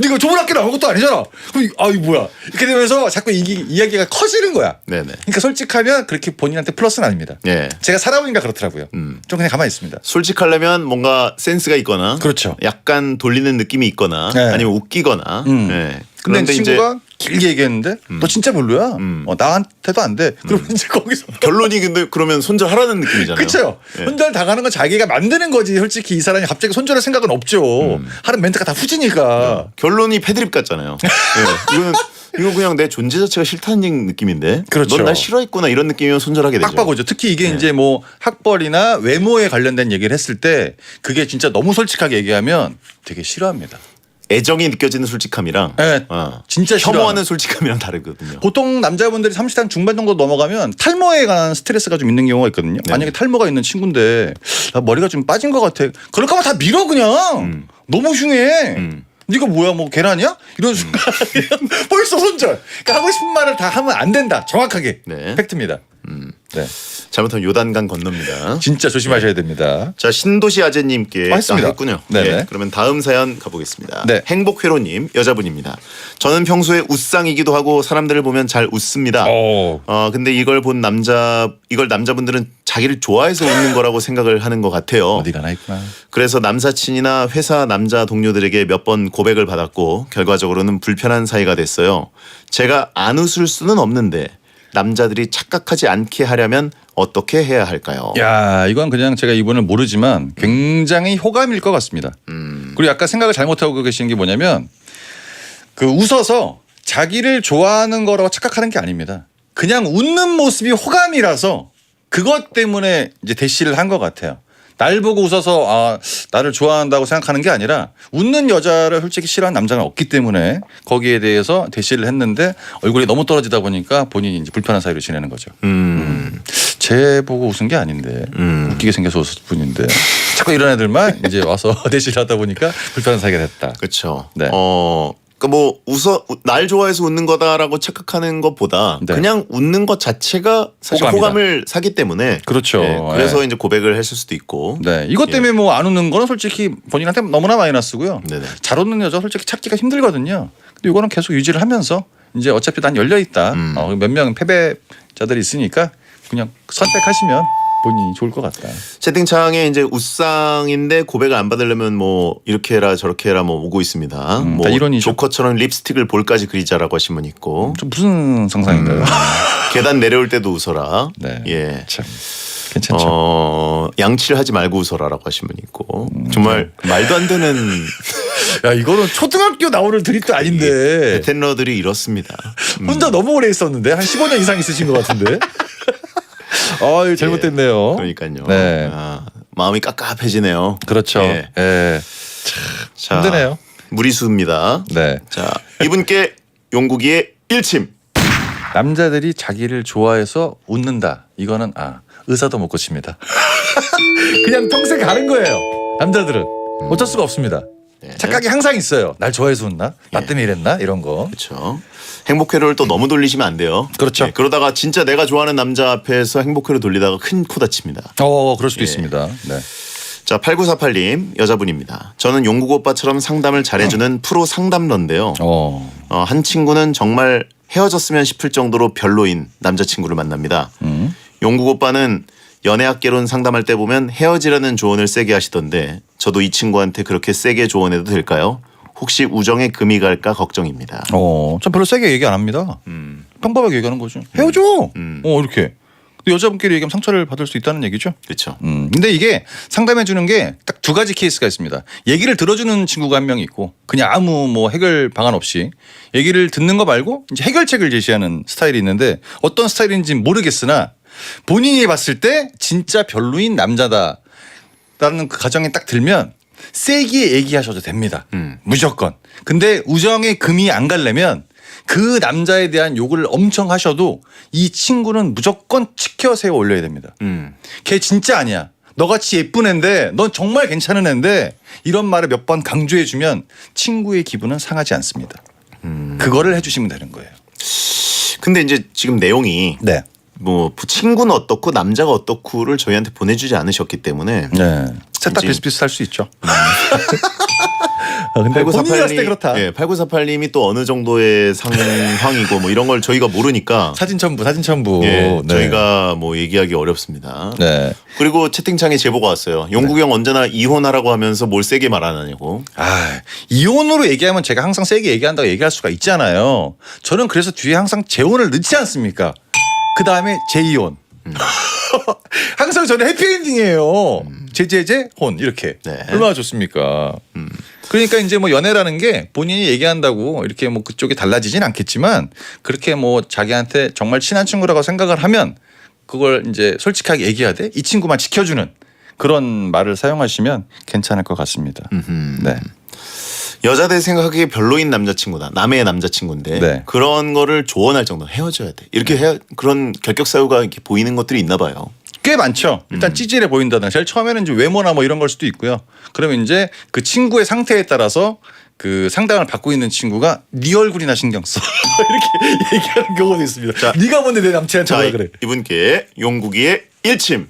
네가 좋은 학교 나온 것도 아니잖아. 그럼 이거 뭐야. 이렇게 되면서 자꾸 이야기가 커지는 거야. 네네. 그러니까 솔직하면 그렇게 본인한테 플러스는 아닙니다. 예. 제가 살아보니까 그렇더라고요. 좀 그냥 가만히 있습니다. 솔직하려면 뭔가 센스가 있거나 그렇죠. 약간 돌리는 느낌이 있거나 네. 아니면 웃기거나 예. 근데 그런데 친구가 길게 얘기했는데 너 진짜 별로야. 나한테도 안 돼. 그러면 이제 거기서 결론이 근데 그러면 손절하라는 느낌이잖아요. 그렇죠. 예. 손절 당하는 건 자기가 만드는 거지. 솔직히 이 사람이 갑자기 손절할 생각은 없죠. 하는 멘트가 다 후지니까. 결론이 패드립 같잖아요. 예. 이거 그냥 내 존재 자체가 싫다는 느낌인데. 그렇죠. 넌 날 싫어했구나 이런 느낌이면 손절하게 되죠. 빡빡하죠. 특히 이게 이제 뭐 학벌이나 외모에 관련된 얘기를 했을 때 그게 진짜 너무 솔직하게 얘기하면 되게 싫어합니다. 애정이 느껴지는 솔직함이랑 네, 진짜 혐오하는 솔직함이랑 다르거든요. 보통 남자분들이 30대 중반 정도 넘어가면 탈모에 관한 스트레스가 좀 있는 경우가 있거든요. 만약에 탈모가 있는 친구인데 나 머리가 좀 빠진 것 같아. 그럴 거면 다 밀어 그냥. 너무 흉해. 네가 뭐야 뭐 계란이야? 이런 순간 벌써 손절. 그러니까 하고 싶은 말을 다 하면 안 된다. 정확하게. 팩트입니다. 네. 잘못하면 요단강 건넙니다. 진짜 조심하셔야 됩니다. 자, 신도시 아재님께 했습니다. 했군요. 네네. 예, 그러면 다음 사연 가보겠습니다. 네. 행복회로님 여자분입니다. 저는 평소에 웃상이기도 하고 사람들을 보면 잘 웃습니다. 근데 이걸 남자분들은 자기를 좋아해서 웃는 거라고 생각을 하는 것 같아요. 어디가 나 있구나. 그래서 남사친이나 회사 남자 동료들에게 몇 번 고백을 받았고 결과적으로는 불편한 사이가 됐어요. 제가 안 웃을 수는 없는데 남자들이 착각하지 않게 하려면 어떻게 해야 할까요? 야, 이건 그냥 제가 이분을 모르지만 굉장히 호감일 것 같습니다. 그리고 약간 생각을 잘못하고 계시는 게 뭐냐면 그 웃어서 자기를 좋아하는 거라고 착각하는 게 아닙니다. 그냥 웃는 모습이 호감이라서 그것 때문에 이제 대시를 한 것 같아요. 날 보고 웃어서 나를 좋아한다고 생각하는 게 아니라 웃는 여자를 솔직히 싫어하는 남자는 없기 때문에 거기에 대해서 대시를 했는데 얼굴이 너무 떨어지다 보니까 본인이 이제 불편한 사이로 지내는 거죠. 쟤 보고 웃은 게 아닌데 웃기게 생겨서 웃을 뿐인데 자꾸 이런 애들만 이제 와서 대시를 하다 보니까 불편한 사이가 됐다. 그렇죠. 네. 그러니까 뭐 날 좋아해서 웃는 거다라고 착각하는 것보다 그냥 웃는 것 자체가 사실 호감을 사기 때문에 그렇죠. 그래서 이제 고백을 했을 수도 있고. 네, 이것 때문에 뭐 안 웃는 거는 솔직히 본인한테 너무나 마이너스고요. 잘 웃는 여자 솔직히 찾기가 힘들거든요. 근데 이거는 계속 유지를 하면서 이제 어차피 난 열려 있다. 몇 명 패배자들이 있으니까 그냥 선택하시면 본인이 좋을 것 같다. 채팅창에 이제 웃상인데 고백을 안 받으려면 뭐 이렇게 해라 저렇게 해라 뭐 오고 있습니다. 뭐 이론이죠. 조커처럼 립스틱을 볼까지 그리자라고 하신 분 있고. 좀 무슨 상상인가요? 계단 내려올 때도 웃어라. 네. 예. 참 괜찮죠. 양치를 하지 말고 웃어라라고 하신 분 있고. 정말 말도 안 되는. 야, 이거는 초등학교 나오는 드립도 아닌데. 베테너들이 이렇습니다. 혼자 너무 오래 있었는데 한 15년 이상 있으신 것 같은데. 이거 잘못됐네요. 그러니까요. 네. 마음이 깝깝해지네요. 그렇죠. 예. 예. 참 힘드네요. 무리수입니다. 네. 자, 이분께 용국이의 일침. 남자들이 자기를 좋아해서 웃는다. 이거는 의사도 못 고칩니다. 그냥 평생 가는 거예요. 남자들은 어쩔 수가 없습니다. 착각이 항상 있어요. 날 좋아해서 웃나? 나 때문에 이랬나? 이런 거. 그렇죠. 행복회로를 또 너무 돌리시면 안 돼요. 그렇죠. 그러다가 진짜 내가 좋아하는 남자 앞에서 행복회로 돌리다가 큰 코 다칩니다. 그럴 수도 있습니다. 네. 자, 8948님 여자분입니다. 저는 용국 오빠처럼 상담을 잘해주는 프로 상담러인데요. 한 친구는 정말 헤어졌으면 싶을 정도로 별로인 남자친구를 만납니다. 용국 오빠는 연애학개론 상담할 때 보면 헤어지라는 조언을 세게 하시던데 저도 이 친구한테 그렇게 세게 조언해도 될까요? 혹시 우정에 금이 갈까 걱정입니다. 전 별로 세게 얘기 안 합니다. 평범하게 얘기하는 거죠. 헤어져. 이렇게. 근데 여자분끼리 얘기하면 상처를 받을 수 있다는 얘기죠. 그렇죠. 근데 이게 상담해 주는 게 딱 두 가지 케이스가 있습니다. 얘기를 들어주는 친구가 한 명 있고 그냥 아무 뭐 해결 방안 없이 얘기를 듣는 거 말고 이제 해결책을 제시하는 스타일이 있는데 어떤 스타일인지 모르겠으나 본인이 봤을 때 진짜 별로인 남자다라는 그 가정에 딱 들면 세게 얘기하셔도 됩니다. 무조건. 근데 우정에 금이 안 가려면 그 남자에 대한 욕을 엄청 하셔도 이 친구는 무조건 치켜세워 올려야 됩니다. 걔 진짜 아니야. 너같이 예쁜 앤데 넌 정말 괜찮은 앤데 이런 말을 몇 번 강조해주면 친구의 기분은 상하지 않습니다. 그거를 해주시면 되는 거예요. 근데 이제 지금 내용이 뭐 친구는 어떻고 남자가 어떻고를 저희한테 보내주지 않으셨기 때문에 셋 다 비슷비슷할 수 있죠. 근데 본인이 봤을 때 그렇다. 8948님이 또 어느 정도의 상황이고 뭐 이런 걸 저희가 모르니까 사진 첨부. 네. 저희가 뭐 얘기하기 어렵습니다. 네. 그리고 채팅창에 제보가 왔어요. 용국이 형 언제나 이혼하라고 하면서 뭘 세게 말 안 하냐고. 이혼으로 얘기하면 제가 항상 세게 얘기한다고 얘기할 수가 있잖아요. 저는 그래서 뒤에 항상 재혼을 넣지 않습니까? 그 다음에 재이혼. 항상 저는 해피엔딩이에요. 제제제 혼 이렇게. 얼마나 좋습니까? 그러니까 이제 뭐 연애라는 게 본인이 얘기한다고 이렇게 뭐 그쪽이 달라지진 않겠지만 그렇게 뭐 자기한테 정말 친한 친구라고 생각을 하면 그걸 이제 솔직하게 얘기해야 돼. 이 친구만 지켜주는 그런 말을 사용하시면 괜찮을 것 같습니다. 네. 여자들 생각하기에 별로인 남자친구다. 남의 남자친구인데 그런 거를 조언할 정도 헤어져야 돼. 이렇게 그런 결격 사유가 이렇게 보이는 것들이 있나 봐요. 꽤 많죠. 일단 찌질해 보인다든가 제일 처음에는 이제 외모나 뭐 이런 걸 수도 있고요. 그러면 이제 그 친구의 상태에 따라서 그 상담을 받고 있는 친구가 네 얼굴이나 신경 써 이렇게 얘기하는 경우도 있습니다. 자, 네가 뭔데 내 남친한테 뭐라 그래. 이분께 용국이의 일침.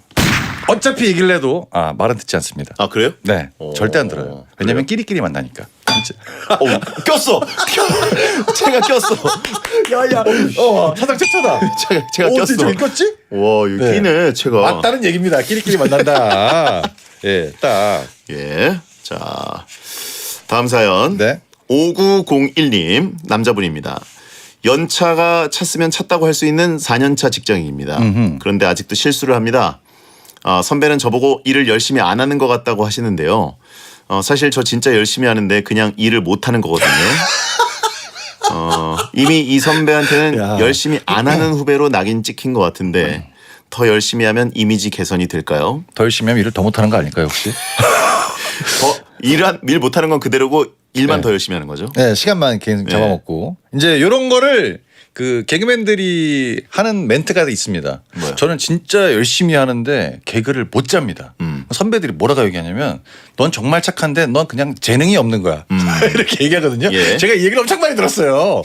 어차피 얘기를 해도 말은 듣지 않습니다. 아 그래요? 네. 절대 안 들어요. 왜냐면 끼리끼리 만나니까. 꼈어. 제가 꼈어. 야야. 사장 최초다. 제가 꼈어. 진짜 꼈지? 와 이거 끼네 제가. 맞다는 얘기입니다. 끼리끼리 만난다. 예, 딱. 예. 자 다음 사연. 네. 5901님 남자분입니다. 연차가 찼으면 찼다고 할 수 있는 4년차 직장인입니다. 그런데 아직도 실수를 합니다. 선배는 저보고 일을 열심히 안 하는 것 같다고 하시는데요. 사실 저 진짜 열심히 하는데 그냥 일을 못 하는 거거든요. 이미 이 선배한테는 열심히 안 하는 후배로 낙인 찍힌 것 같은데 더 열심히 하면 이미지 개선이 될까요? 더 열심히 하면 일을 더 못하는 거 아닐까요 혹시? 일 못하는 건 그대로고 일만 더 열심히 하는 거죠? 네, 시간만 계속 잡아먹고 이제 이런 거를 그 개그맨들이 하는 멘트가 있습니다. 뭐요? 저는 진짜 열심히 하는데 개그를 못 잡니다. 선배들이 뭐라고 얘기하냐면 넌 정말 착한데 넌 그냥 재능이 없는 거야. 이렇게 얘기하거든요. 제가 이 얘기를 엄청 많이 들었어요.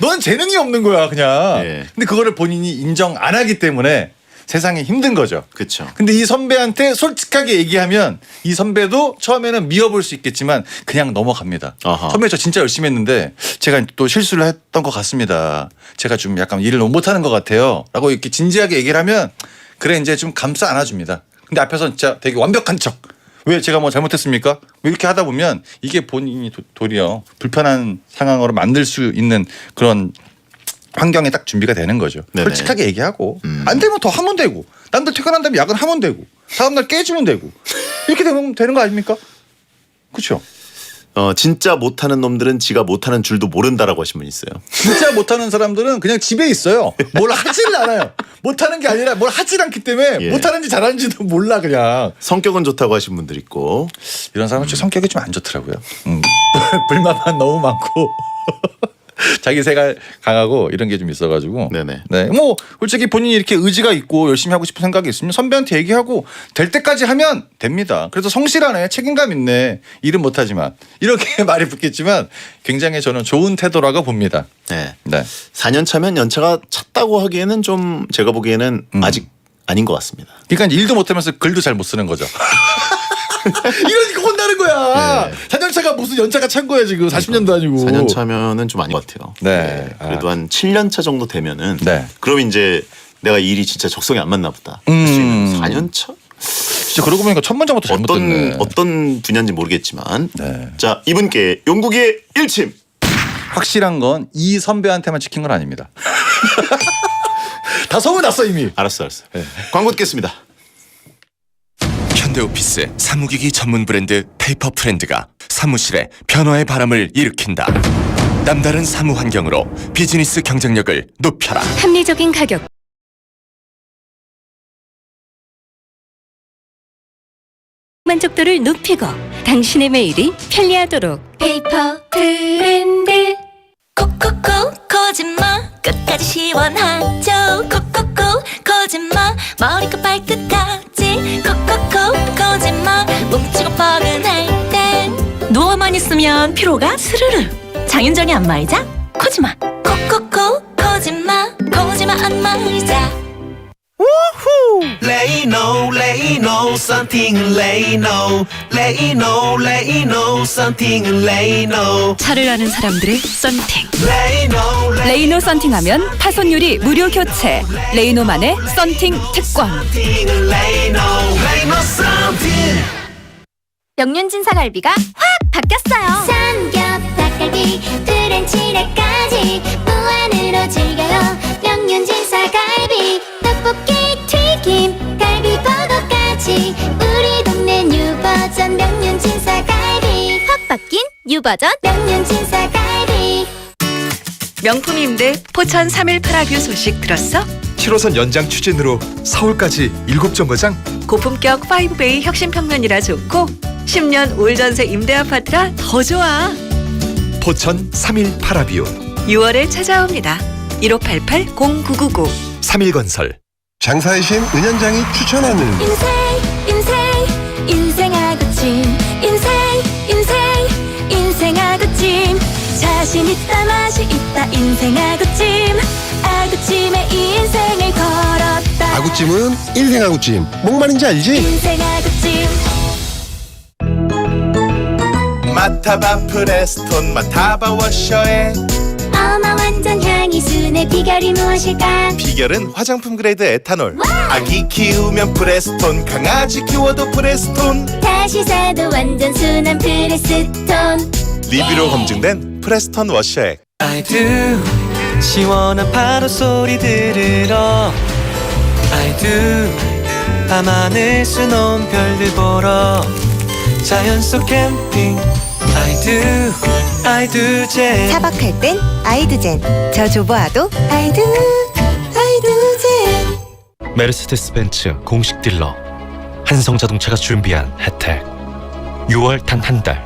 넌 재능이 없는 거야 그냥. 근데 그거를 본인이 인정 안 하기 때문에 세상이 힘든 거죠. 그렇죠. 근데 이 선배한테 솔직하게 얘기하면 이 선배도 처음에는 미워볼 수 있겠지만 그냥 넘어갑니다. 선배 저 진짜 열심히 했는데 제가 또 실수를 했던 것 같습니다. 제가 좀 약간 일을 너무 못하는 것 같아요. 라고 이렇게 진지하게 얘기를 하면 그래 이제 좀 감싸 안아줍니다. 근데 앞에서 진짜 되게 완벽한 척. 왜 제가 뭐 잘못했습니까? 이렇게 하다 보면 이게 본인이 도리어 불편한 상황으로 만들 수 있는 그런 환경이 딱 준비가 되는 거죠. 네네. 솔직하게 얘기하고 안 되면 더 하면 되고 남들 퇴근한 다음에 야근하면 되고 다음날 깨주면 되고 이렇게 되면 되는 거 아닙니까? 그렇죠. 진짜 못하는 놈들은 지가 못하는 줄도 모른다라고 하신 분 있어요. 진짜 못하는 사람들은 그냥 집에 있어요. 뭘 하질 않아요. 못하는 게 아니라 뭘 하질 않기 때문에 못하는지 잘하는지도 몰라 그냥. 성격은 좋다고 하신 분들 있고 이런 사람은 성격이 좀 안 좋더라고요. 불만만 너무 많고 자기 생각 강하고 이런 게 좀 있어가지고. 네네. 네, 뭐 솔직히 본인이 이렇게 의지가 있고 열심히 하고 싶은 생각이 있으면 선배한테 얘기하고 될 때까지 하면 됩니다. 그래서 성실하네, 책임감 있네, 일은 못하지만 이렇게 말이 붙겠지만 굉장히 저는 좋은 태도라고 봅니다. 네. 4년 차면 연차가 찼다고 하기에는 좀 제가 보기에는 아직 아닌 것 같습니다. 그러니까 일도 못하면서 글도 잘 못 쓰는 거죠. 이러니까 혼나는 거야. 4년차가 무슨 연차가 찬 거야 지금. 40년도 아니고. 4년 차면은 좀 아닌 것 같아요. 네. 그래도 한 7년 차 정도 되면은 그럼 이제 내가 일이 진짜 적성에 안 맞나 보다. 4년 차? 진짜 그러고 보니까 첫 문장부터 잘못됐네. 어떤 분야인지 모르겠지만 자 이분께 용국이의 일침. 확실한 건 이 선배한테만 찍힌 건 아닙니다. 다 소문났어 이미. 알았어. 광고 듣겠습니다. 현대오피스 사무기기 전문 브랜드 페이퍼프렌드가 사무실에 변화의 바람을 일으킨다. 남다른 사무 환경으로 비즈니스 경쟁력을 높여라. 합리적인 가격 만족도를 높이고 당신의 매일이 편리하도록 페이퍼 프렌드 콕콕콕 거짓말 끝까지 시원하죠. 콕콕콕 거짓말 머리끝 발끝까지 콕콕콕 거짓말 뭉치고 뻐근할 땐 누워만 있으면 피로가 스르르 장윤정의 안마의자 코지마 콕콕콕 거짓말 안마의자 Lay no, lay no, something은 레이노 레이노 레이노 something은 레이노 차를 아는 사람들의 썬팅. 레이노 레이노 썬팅하면 파손유리 무료 교체. 레이노만의 썬팅 특권. something은 레이노 레이노 something 명륜진 사갈비가 확 바뀌었어요. 삼겹, 닭갈비, 프렌치레까지 무한으로 즐겨요. 명륜진 사갈비, 떡볶이, 튀김, 갈비버거까지 우리 동네 뉴버전 명륜진 사갈비. 확 바뀐 뉴버전 명륜진 사갈비. 명품 임대 포천 3일 파라뷰 소식 들었어? 7호선 연장 추진으로 서울까지 7정거장? 고품격 5베이 혁신평면이라 좋고 10년 올전세 임대 아파트라 더 좋아. 포천 3일 파라뷰 6월에 찾아옵니다. 1588-0999 3일건설. 장사의 신 은현장이 추천하는 인생 아구찜 인생 아구찜 자신 있다 맛이 있다 인생 아구찜 아구찜에 인생을 걸었다 아구찜은 인생 아구찜. 뭔 말인지 알지? 인생 아구찜 맡아봐 프레스톤 맡아봐 워셔의 어마 완전 향이 순의 비결이 무엇일까 비결은 화장품 그레이드 에탄올. 아기 키우면 프레스톤, 강아지 키워도 프레스톤. 다시 사도 완전 순한 프레스톤 리뷰로 검증된 프레스톤 워셔액. I do 시원한 파도 소리 들으러 I do 밤하늘 수놓은 별들 보러 자연 속 캠핑 I do 젠 차박할 땐 아이드젠. 저 조보아도 아이드 젠 메르세데스 벤츠 공식 딜러 한성자동차가 준비한 혜택. 6월 단 한 달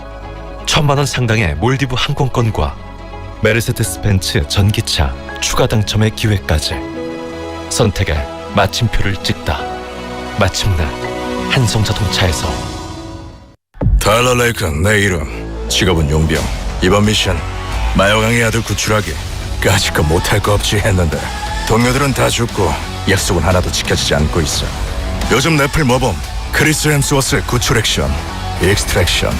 1,000만 원 상당의 몰디브 항공권과 메르세데스 벤츠 전기차 추가 당첨의 기회까지. 선택에 마침표를 찍다. 마침내 한성자동차에서. 타일러 레이큰 내 이름. 직업은 용병. 이번 미션 마요강의 아들 구출하기. 까짓 거 못할 거 없지 했는데 동료들은 다 죽고 약속은 하나도 지켜지지 않고 있어. 요즘 넷플 모범 크리스 햄스워스 구출 액션 익스트랙션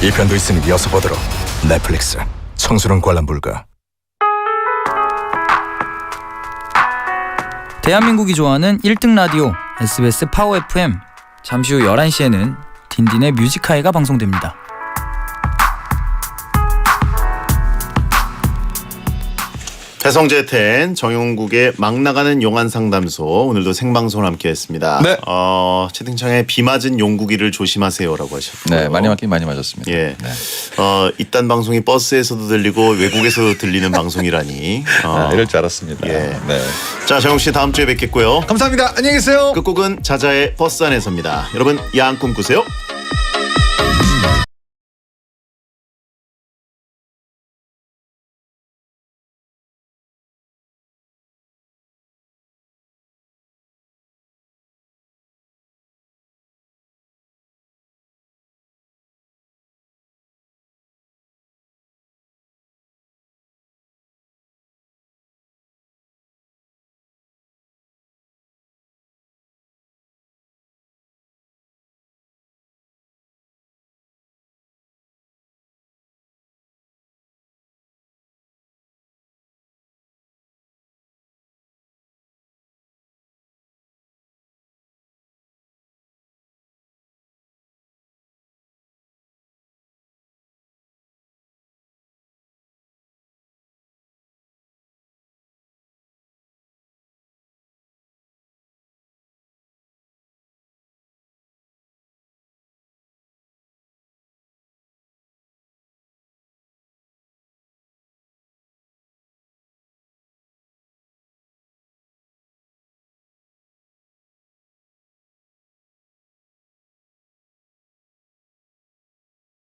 2편도 있으니 이어서 보도록. 넷플릭스. 청소는 관람 불가. 대한민국이 좋아하는 1등 라디오 SBS 파워 FM. 잠시 후 11시에는 딘딘의 뮤직하이가 방송됩니다. 배성재 텐 정용국의 막 나가는 용안 상담소 오늘도 생방송을 함께했습니다. 네. 채팅창에 비 맞은 용국이를 조심하세요라고 하셨고요. 네, 많이 맞긴 많이 맞았습니다. 예. 네. 이딴 방송이 버스에서도 들리고 외국에서도 들리는 방송이라니. 이럴 줄 알았습니다. 예. 네. 자, 정용 씨 다음 주에 뵙겠고요. 감사합니다. 안녕히 계세요. 끝곡은 자자의 버스 안에서입니다. 여러분 야한 꿈 꾸세요.